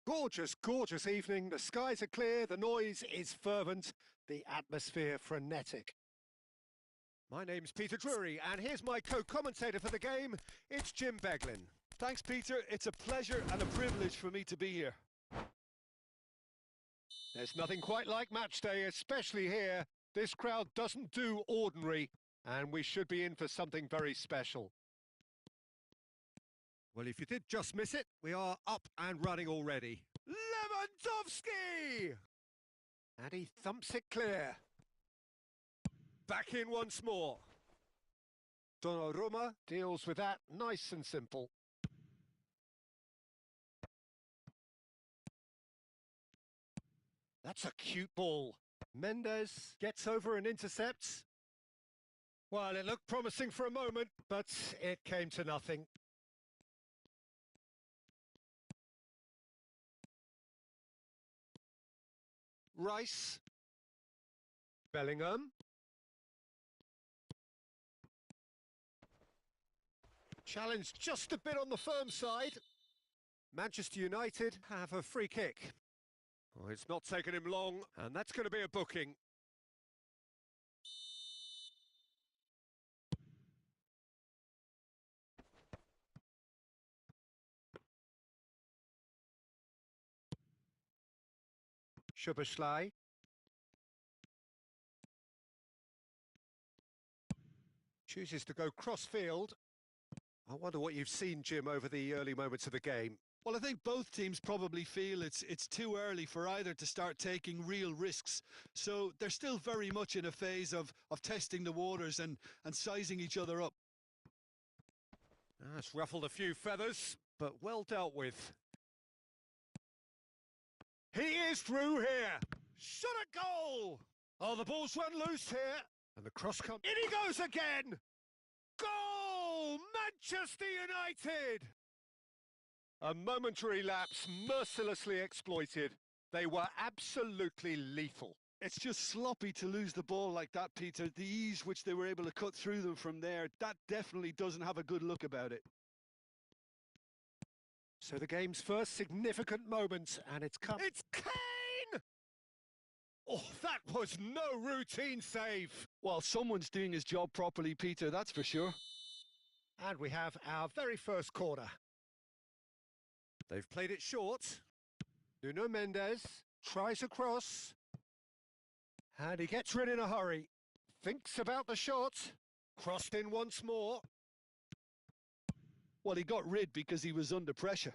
Gorgeous, gorgeous evening. The skies are clear, the noise is fervent, the atmosphere frenetic. My name's Peter Drury and here's my co-commentator for the game. It's Jim Beglin. Thanks, Peter. It's a pleasure and a privilege for me to be here. There's nothing quite like match day, especially here. This crowd doesn't do ordinary, and we should be in for something very special. Well, if you did just miss it, we are up and running already. Lewandowski! And he thumps it clear. Back in once more. Donnarumma deals with that nice and simple. That's a cute ball. Mendes gets over and intercepts. Well, it looked promising for a moment, but it came to nothing. Rice. Bellingham. Challenge just a bit on the firm side. Manchester United have a free kick. Oh, it's not taken him long, and that's going to be a booking. Szoboszlai. Chooses to go cross-field. I wonder what you've seen, Jim, over the early moments of the game. Well, I think both teams probably feel it's too early for either to start taking real risks. So they're still very much in a phase of testing the waters and sizing each other up. It's ruffled a few feathers, but well dealt with. He is through here. Shot a goal. Oh, the ball's run loose here. And the cross comes. In he goes again. Goal! Manchester United! A momentary lapse mercilessly exploited. They were absolutely lethal. It's just sloppy to lose the ball like that, Peter. The ease which they were able to cut through them from there, that definitely doesn't have a good look about it. So the game's first significant moment, and it's come. It's Kane! Oh, that was no routine save. Well, someone's doing his job properly, Peter, that's for sure. And we have our very first corner. They've played it short. Nuno Mendes tries a cross. And he gets rid in a hurry. Thinks about the shot. Crossed in once more. Well, he got rid because he was under pressure.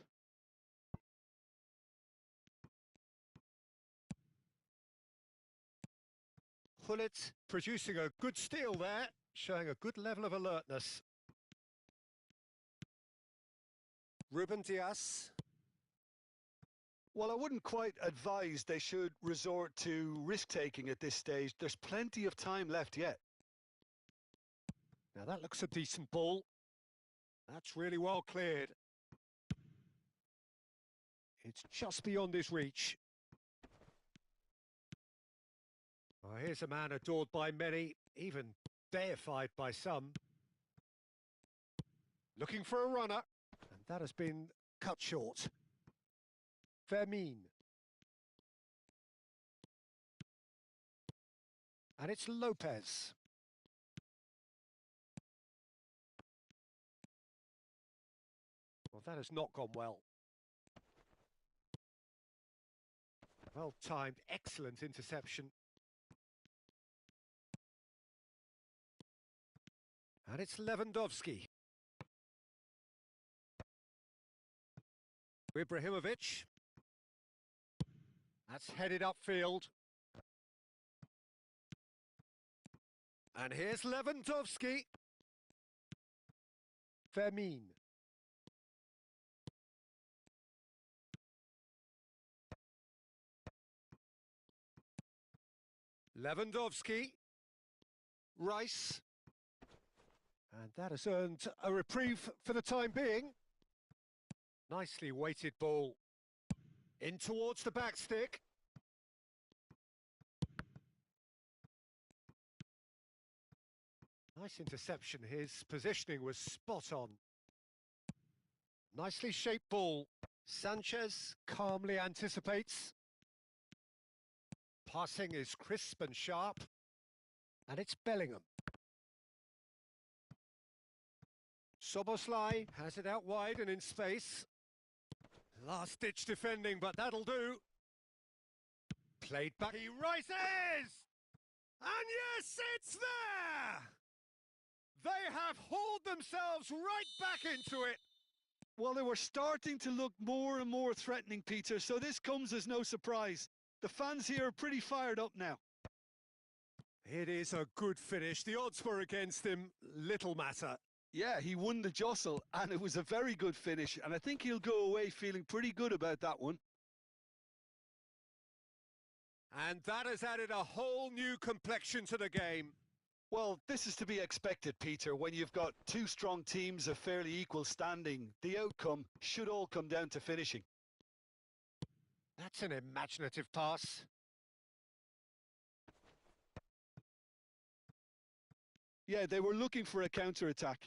Gullit producing a good steal there, showing a good level of alertness. Ruben Dias. Well, I wouldn't quite advise they should resort to risk-taking at this stage. There's plenty of time left yet. Now that looks a decent ball. That's really well cleared. It's just beyond his reach. Oh, here's a man adored by many, even deified by some. Looking for a runner, and that has been cut short. Vermin. And it's Lopez. Well, that has not gone well. Well-timed, excellent interception. And it's Lewandowski. Ibrahimovic. That's headed upfield. And here's Lewandowski. Vermin. Lewandowski. Rice. And that has earned a reprieve for the time being. Nicely weighted ball. In towards the back stick. Nice interception. His positioning was spot on. Nicely shaped ball. Sanchez calmly anticipates. Passing is crisp and sharp. And it's Bellingham. Soboslai has it out wide and in space. Last-ditch defending, but that'll do. Played back. He rises! And yes, it's there! They have hauled themselves right back into it. Well, they were starting to look more and more threatening, Peter, so this comes as no surprise. The fans here are pretty fired up now. It is a good finish. The odds were against him. Little matter. Yeah, he won the jostle, and it was a very good finish, and I think he'll go away feeling pretty good about that one. And that has added a whole new complexion to the game. Well, this is to be expected, Peter. When you've got two strong teams of fairly equal standing, the outcome should all come down to finishing. That's an imaginative pass. Yeah, they were looking for a counter-attack.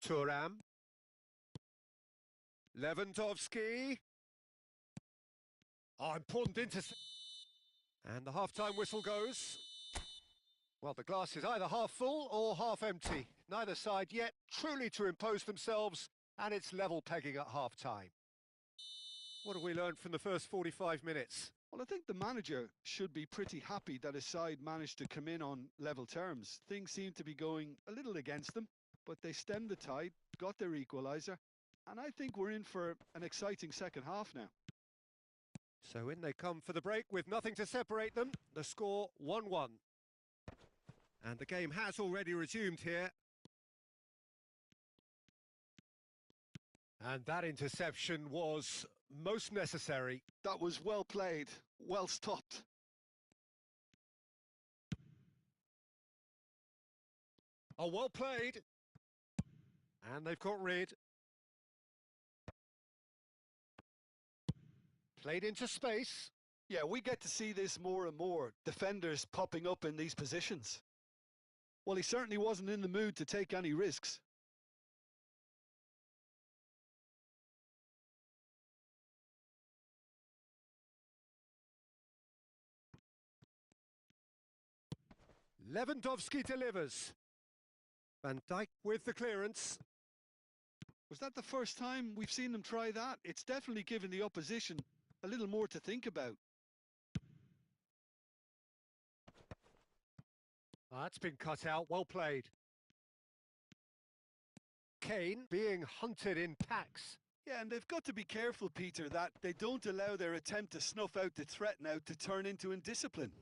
Thuram. Lewandowski. Oh, important intercept. And the half-time whistle goes. Well, the glass is either half full or half empty. Neither side yet truly to impose themselves, and it's level pegging at half-time. What have we learned from the first 45 minutes? Well, I think the manager should be pretty happy that his side managed to come in on level terms. Things seem to be going a little against them, but they stemmed the tide, got their equaliser, and I think we're in for an exciting second half now. So in they come for the break with nothing to separate them. The score 1-1. And the game has already resumed here. And that interception was most necessary. That was well played, well stopped. Oh, well played. And they've got rid. Played into space. Yeah, we get to see this more and more. Defenders popping up in these positions. Well, he certainly wasn't in the mood to take any risks. Lewandowski delivers. Van Dijk with the clearance. Was that the first time we've seen them try that? It's definitely given the opposition a little more to think about. That's been cut out, well played. Kane being hunted in packs. Yeah, and they've got to be careful, Peter, that they don't allow their attempt to snuff out the threat now to turn into indiscipline.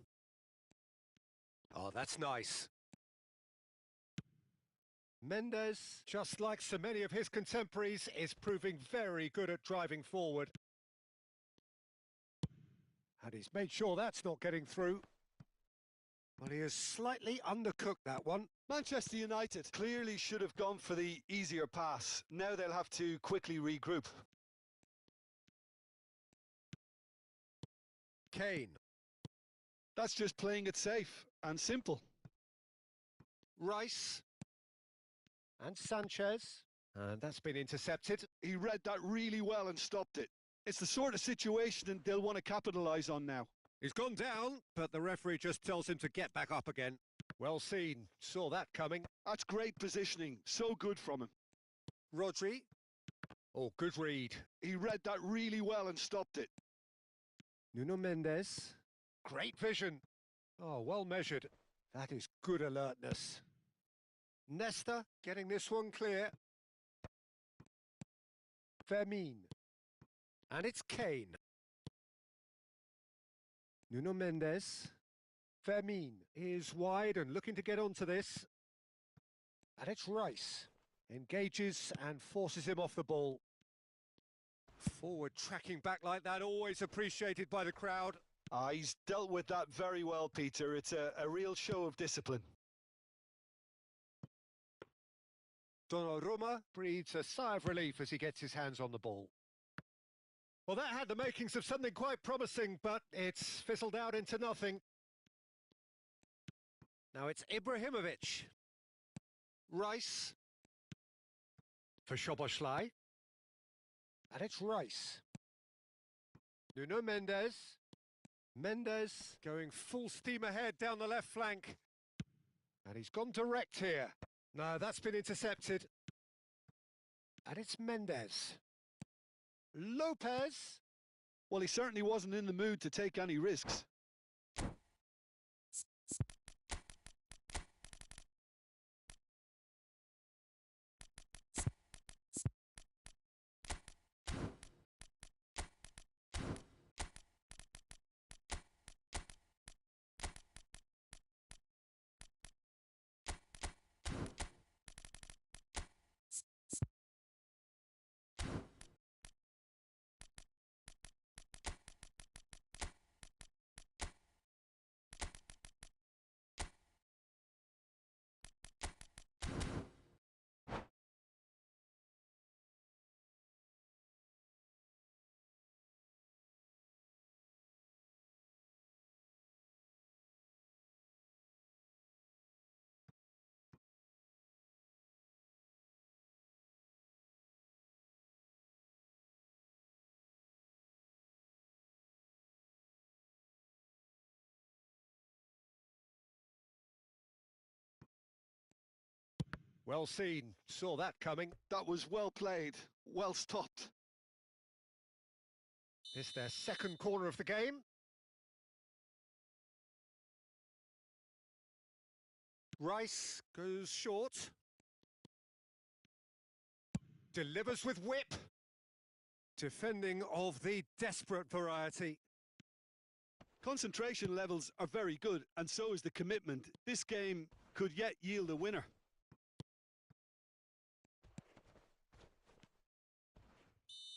Oh, that's nice. Mendes, just like so many of his contemporaries, is proving very good at driving forward. And he's made sure that's not getting through. Well, he has slightly undercooked that one. Manchester United clearly should have gone for the easier pass. Now they'll have to quickly regroup. Kane. That's just playing it safe and simple. Rice. And Sanchez. And that's been intercepted. He read that really well and stopped it. It's the sort of situation they'll want to capitalise on now. He's gone down, but the referee just tells him to get back up again. Well seen. Saw that coming. That's great positioning. So good from him. Rodri. Oh, good read. He read that really well and stopped it. Nuno Mendes. Great vision. Oh, well measured. That is good alertness. Nesta getting this one clear. Fermin. And it's Kane. Nuno Mendes. Fermin is wide and looking to get onto this. And it's Rice. Engages and forces him off the ball. Forward tracking back like that, always appreciated by the crowd. He's dealt with that very well, Peter. It's a real show of discipline. Donnarumma breathes a sigh of relief as he gets his hands on the ball. Well, that had the makings of something quite promising, but it's fizzled out into nothing. Now it's Ibrahimovic. Rice for Szoboszlai. And it's Rice. Nuno Mendes. Mendes going full steam ahead down the left flank. And he's gone direct here. No, that's been intercepted. And it's Mendes. Lopez. Well, he certainly wasn't in the mood to take any risks. Well seen, saw that coming. That was well played, well stopped. It's their second corner of the game. Rice goes short. Delivers with whip. Defending of the desperate variety. Concentration levels are very good, and so is the commitment. This game could yet yield a winner.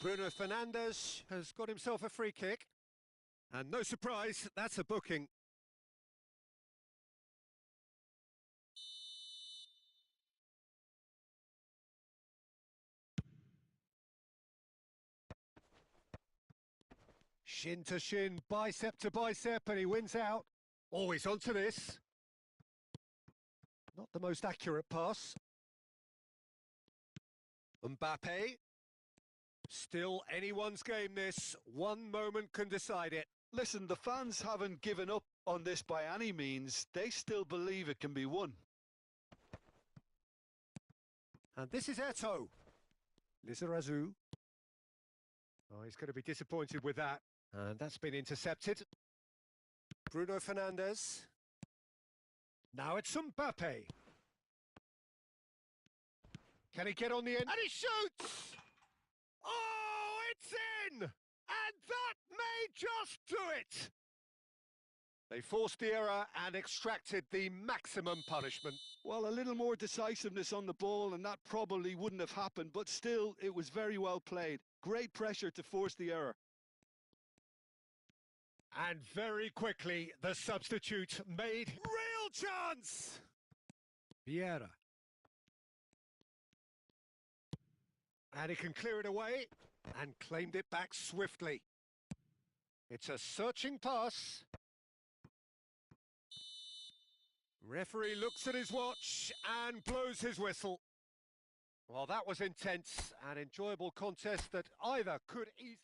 Bruno Fernandes has got himself a free kick. And no surprise, that's a booking. Shin to shin, bicep to bicep, and he wins out. Always onto this. Not the most accurate pass. Mbappe. Still anyone's game this. One moment can decide it. Listen, the fans haven't given up on this by any means. They still believe it can be won. And this is Eto'o. Lizarazu. Oh, he's going to be disappointed with that. And that's been intercepted. Bruno Fernandes. Now it's Mbappe. Can he get on the end? And he shoots! Oh, it's in! And that may just do it! They forced the error and extracted the maximum punishment. Well, a little more decisiveness on the ball and that probably wouldn't have happened, but still, it was very well played. Great pressure to force the error. And very quickly, the substitute made real chance! Vieira. And he can clear it away and claimed it back swiftly. It's a searching pass. Referee looks at his watch and blows his whistle. Well, that was intense and enjoyable contest that either could easily...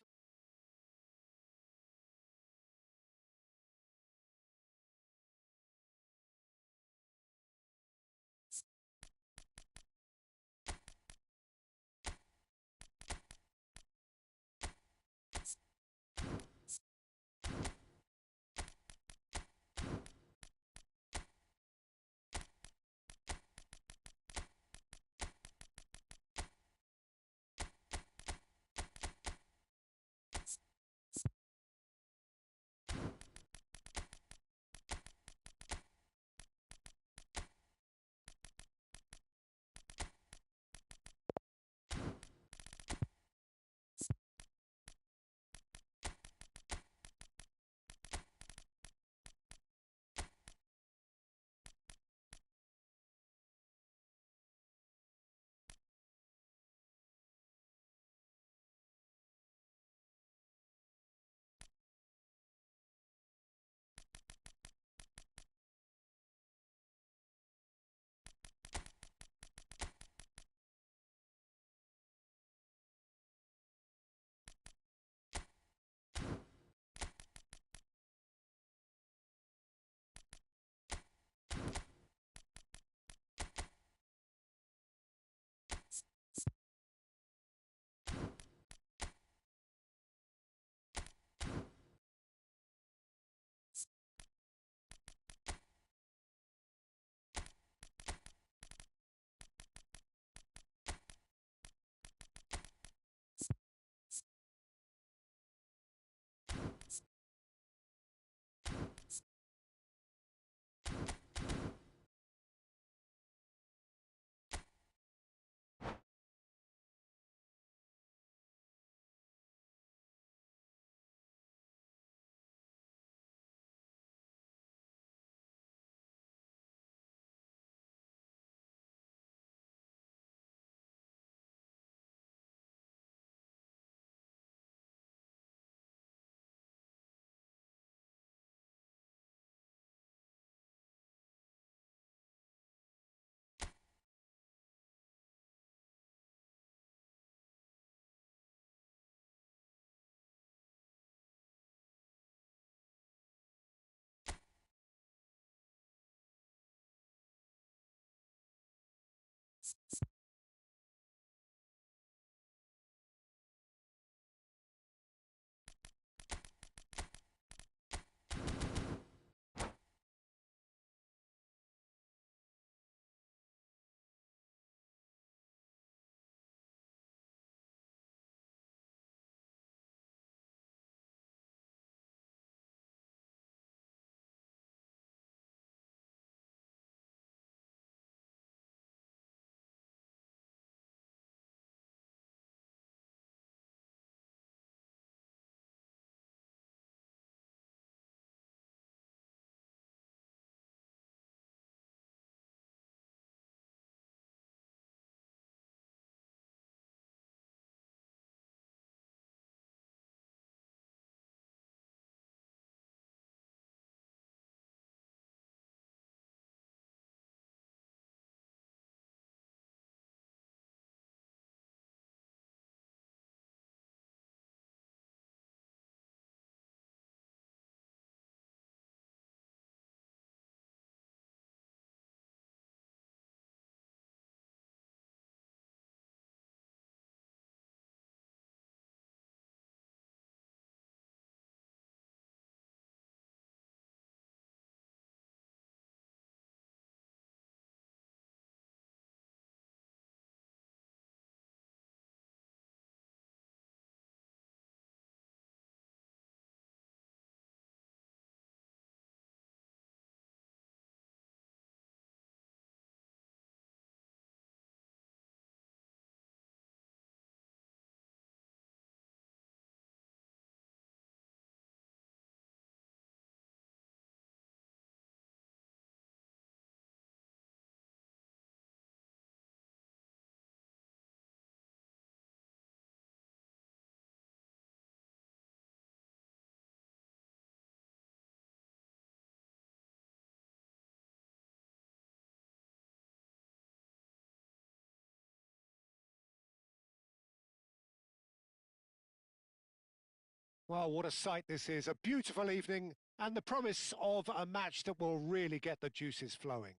Well, what a sight this is. A beautiful evening and the promise of a match that will really get the juices flowing.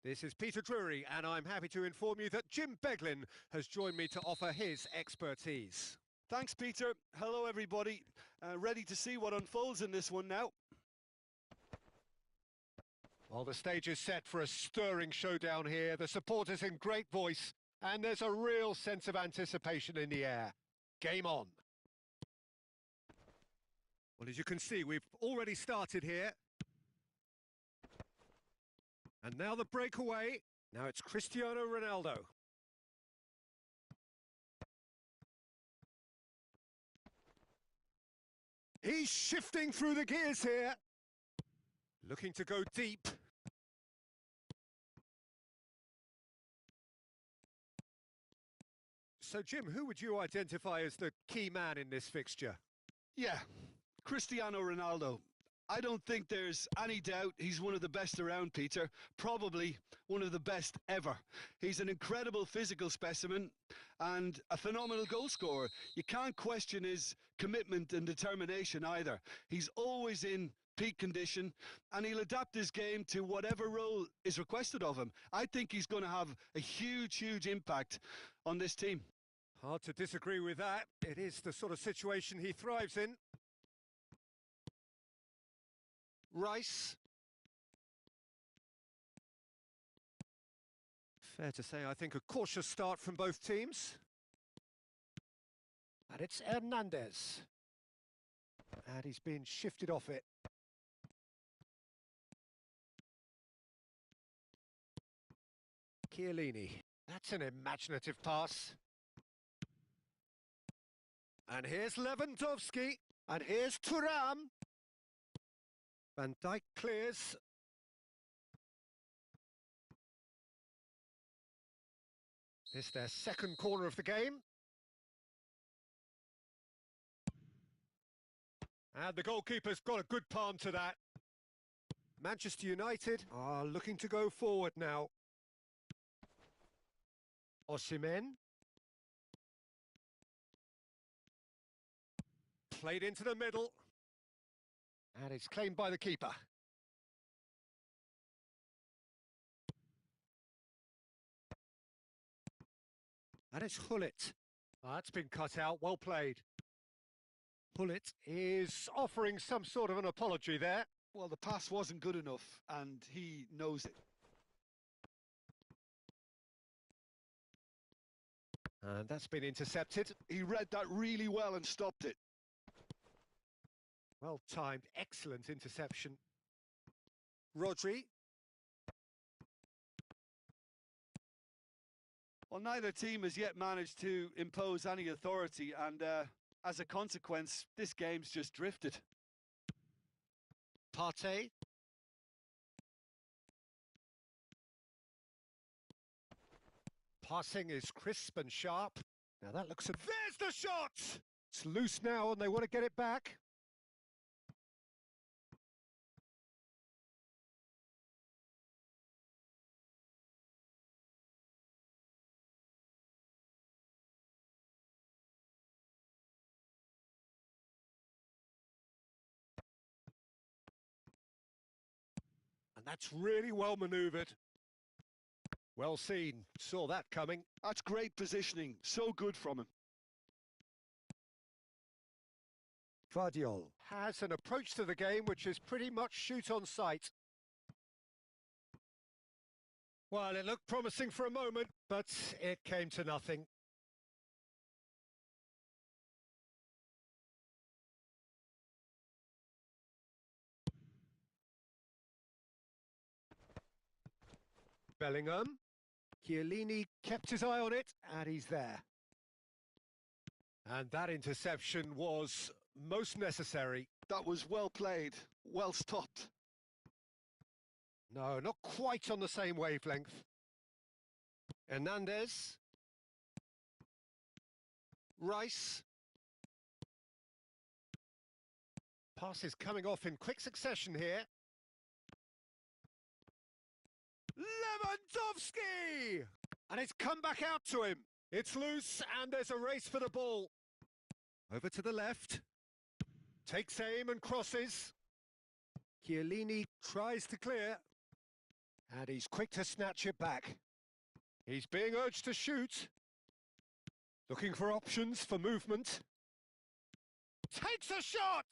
This is Peter Drury, and I'm happy to inform you that Jim Beglin has joined me to offer his expertise. Thanks, Peter. Hello, everybody. Ready to see what unfolds in this one now. Well, the stage is set for a stirring showdown here. The supporters in great voice, and there's a real sense of anticipation in the air. Game on. Well, as you can see, we've already started here. And now the breakaway. Now it's Cristiano Ronaldo. He's shifting through the gears here. Looking to go deep. So, Jim, who would you identify as the key man in this fixture? Yeah, Cristiano Ronaldo. I don't think there's any doubt he's one of the best around, Peter. Probably one of the best ever. He's an incredible physical specimen and a phenomenal goal scorer. You can't question his commitment and determination either. He's always in peak condition and he'll adapt his game to whatever role is requested of him. I think he's going to have a huge impact on this team. Hard to disagree with that. It is the sort of situation he thrives in. Rice. Fair to say, I think, a cautious start from both teams. And it's Hernandez. And he's been shifted off it. Chiellini. That's an imaginative pass. And here's Lewandowski. And here's Thuram. Van Dijk clears. It's their second corner of the game. And the goalkeeper's got a good palm to that. Manchester United are looking to go forward now. H.an. Played into the middle. And it's claimed by the keeper. And it's Hullet. That's been cut out, well played. Hullet is offering some sort of an apology there. Well, the pass wasn't good enough, and he knows it. And that's been intercepted. He read that really well and stopped it. Well timed, excellent interception. Rodri. Well, neither team has yet managed to impose any authority, and as a consequence, this game's just drifted. Partey. Passing is crisp and sharp. Now that looks... There's the shot! It's loose now and they want to get it back. And that's really well manoeuvred. Well seen, saw that coming. That's great positioning, so good from him. Vardiol has an approach to the game which is pretty much shoot on sight. Well, it looked promising for a moment, but it came to nothing. Bellingham. Chiellini kept his eye on it, and he's there. And that interception was most necessary. That was well played, well stopped. No, not quite on the same wavelength. Hernandez. Rice. Pass is coming off in quick succession here. Lewandowski! And it's come back out to him. It's loose and there's a race for the ball. Over to the left. Takes aim and crosses. Chiellini tries to clear. And he's quick to snatch it back. He's being urged to shoot. Looking for options for movement. Takes a shot!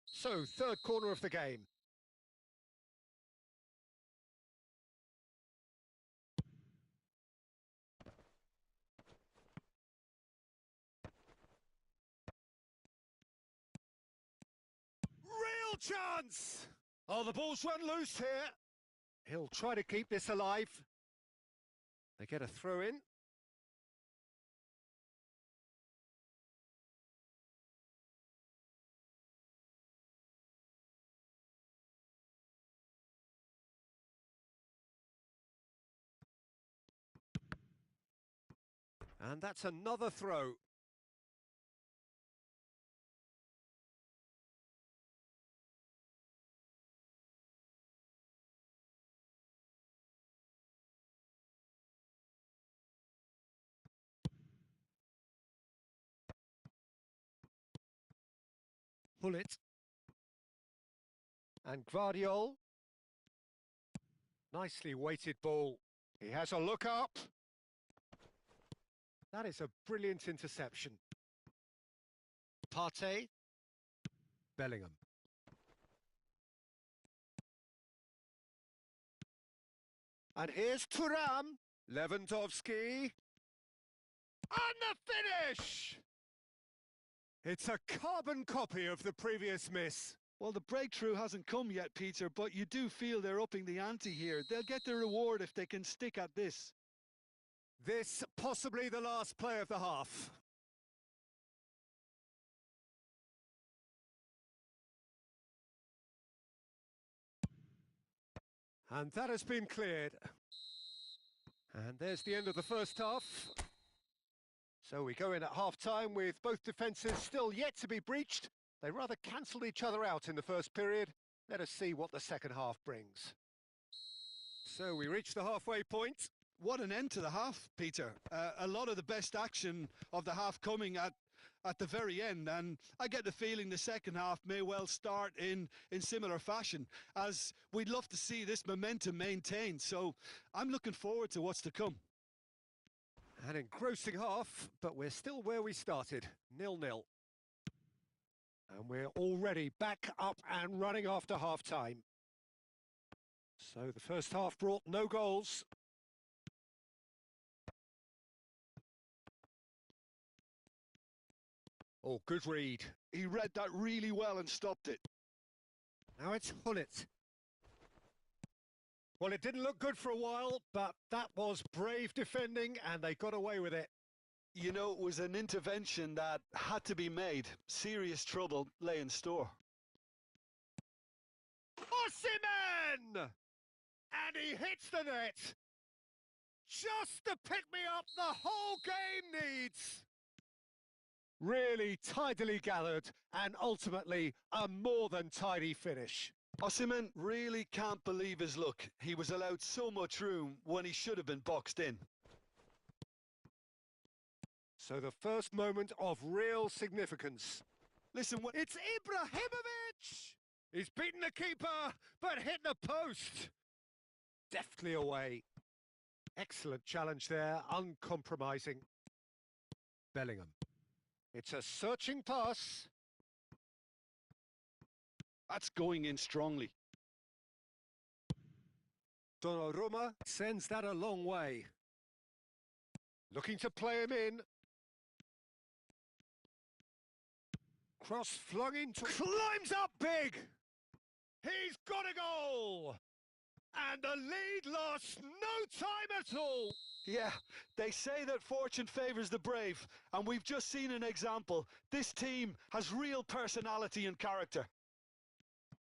So, third corner of the game. Real chance! Oh, the ball's run loose here. He'll try to keep this alive. They get a throw in. And that's another throw. Pull it. And Guardiol. Nicely weighted ball. He has a look up. That is a brilliant interception. Partey. Bellingham. And here's Thuram. Lewandowski. And the finish! It's a carbon copy of the previous miss. Well, the breakthrough hasn't come yet, Peter, but you do feel they're upping the ante here. They'll get their reward if they can stick at this. This possibly the last play of the half. And that has been cleared. And there's the end of the first half. So we go in at half-time with both defences still yet to be breached. They rather cancelled each other out in the first period. Let us see what the second half brings. So we reach the halfway point. What an end to the half, Peter. A lot of the best action of the half coming at the very end, and I get the feeling the second half may well start in similar fashion, as we'd love to see this momentum maintained. So I'm looking forward to what's to come. An engrossing half, but we're still where we started, 0-0. And we're already back up and running after half-time. So the first half brought no goals. Oh, good read. He read that really well and stopped it. Now it's Hullet. Well, it didn't look good for a while, but that was brave defending and they got away with it. You know, it was an intervention that had to be made. Serious trouble lay in store. Osimhen! And he hits the net. Just the pick-me-up the whole game needs. Really tidily gathered and ultimately a more than tidy finish. Osimhen really can't believe his luck. He was allowed so much room when he should have been boxed in. So the first moment of real significance. Listen, it's Ibrahimovic! He's beaten the keeper, but hit the post. Deftly away. Excellent challenge there, uncompromising. Bellingham. It's a searching pass. That's going in strongly. Donnarumma sends that a long way. Looking to play him in. Cross flung into... Climbs up big! He's got a goal! And the lead lost no time at all! Yeah, they say that fortune favours the brave, and we've just seen an example. This team has real personality and character.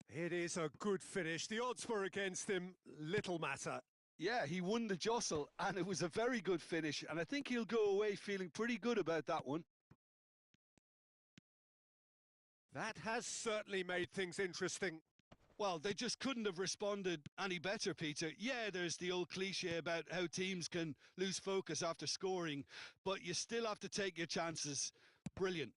It is a good finish. The odds were against him, little matter. Yeah, he won the jostle, and it was a very good finish, and I think he'll go away feeling pretty good about that one. That has certainly made things interesting. Well, they just couldn't have responded any better, Peter. Yeah, there's the old cliche about how teams can lose focus after scoring, but you still have to take your chances. Brilliant.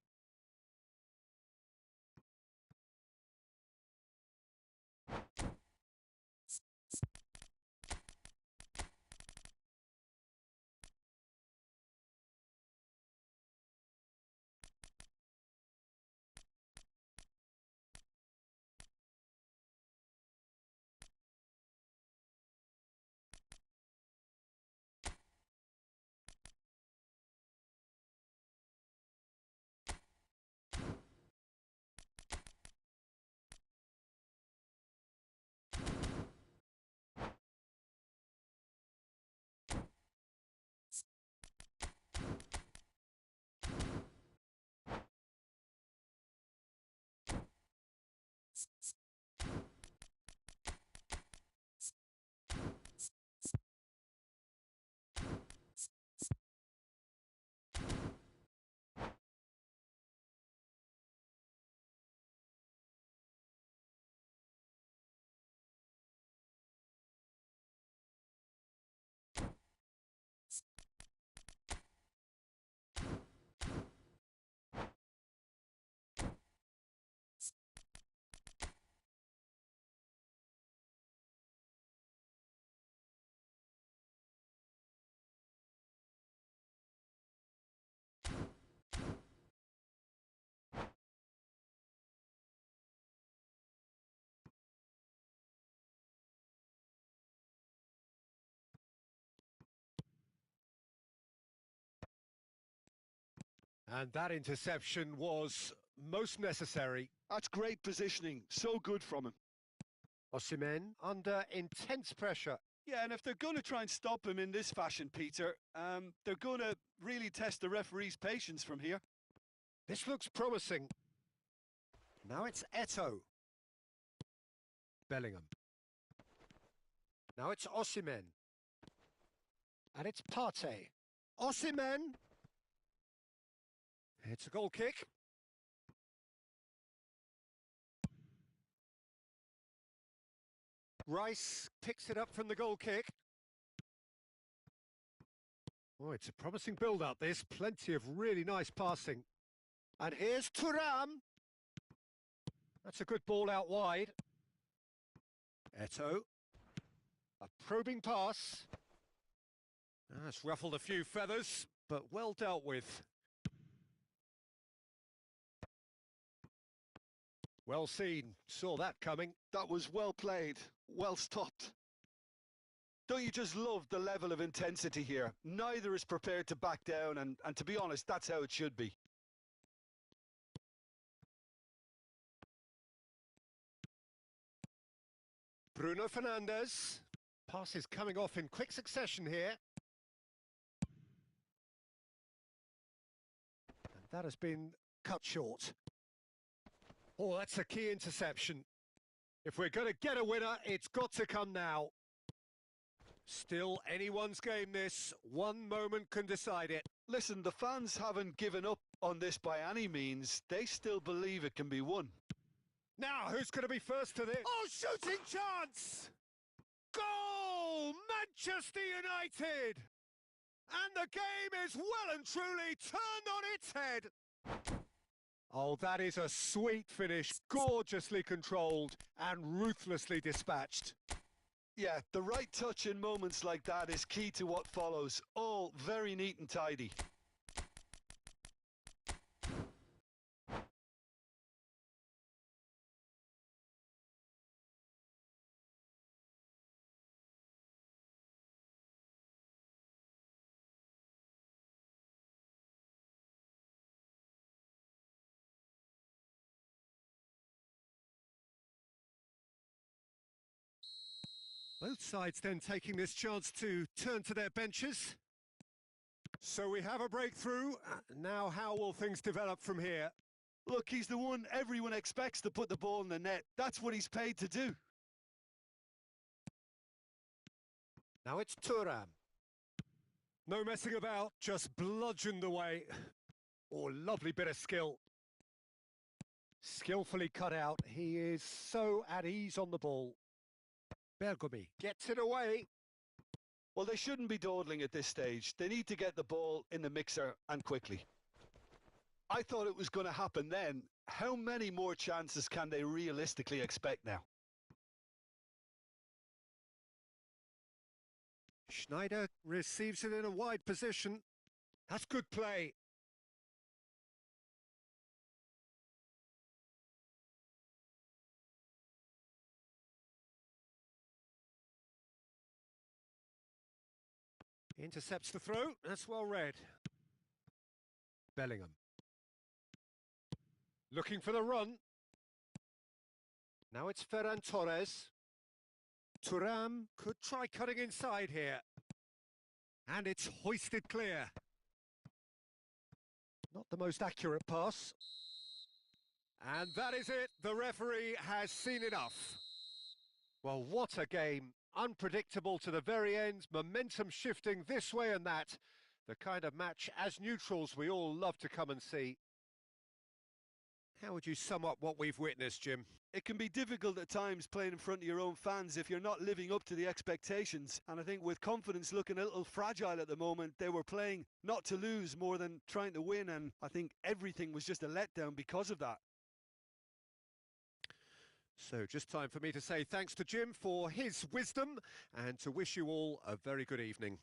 And that interception was most necessary. That's great positioning. So good from him. Osimhen under intense pressure. Yeah, and if they're going to try and stop him in this fashion, Peter, they're going to really test the referee's patience from here. This looks promising. Now it's Eto'o. Bellingham. Now it's Osimhen. And it's Partey. Osimhen. It's a goal kick. Rice picks it up from the goal kick. Oh, it's a promising build-up, this. Plenty of really nice passing. And here's Thuram. That's a good ball out wide. Eto'o. A probing pass. That's ruffled a few feathers, but well dealt with. Well seen. Saw that coming. That was well played, well stopped. Don't you just love the level of intensity here? Neither is prepared to back down, and to be honest, that's how it should be. Bruno Fernandes. Pass is coming off in quick succession here. And that has been cut short. Oh, that's a key interception. If we're going to get a winner, it's got to come now. Still anyone's game this. One moment can decide it. Listen, the fans haven't given up on this by any means. They still believe it can be won. Now, who's going to be first to this? Oh, shooting chance! Goal! Manchester United! And the game is well and truly turned on its head. Oh, that is a sweet finish, gorgeously controlled and ruthlessly dispatched. Yeah, the right touch in moments like that is key to what follows. All very neat and tidy. Both sides then taking this chance to turn to their benches. So we have a breakthrough. Now how will things develop from here? Look, he's the one everyone expects to put the ball in the net. That's what he's paid to do. Now it's Thuram. No messing about, just bludgeoned away. Oh, lovely bit of skill. Skillfully cut out. He is so at ease on the ball. Bergomi gets it away. Well, they shouldn't be dawdling at this stage. They need to get the ball in the mixer and quickly. I thought it was going to happen then. How many more chances can they realistically expect now? Schneider receives it in a wide position. That's good play. Intercepts the throw. That's well read. Bellingham. Looking for the run. Now it's Ferran Torres. Thuram could try cutting inside here. And it's hoisted clear. Not the most accurate pass. And that is it. The referee has seen enough. Well, what a game. Unpredictable to the very end. Momentum shifting this way and that. The kind of match, as neutrals, we all love to come and see. How would you sum up what we've witnessed, Jim? It can be difficult at times playing in front of your own fans if you're not living up to the expectations. And I think with confidence looking a little fragile at the moment, they were playing not to lose more than trying to win. And I think everything was just a letdown because of that. So just time for me to say thanks to Jim for his wisdom and to wish you all a very good evening.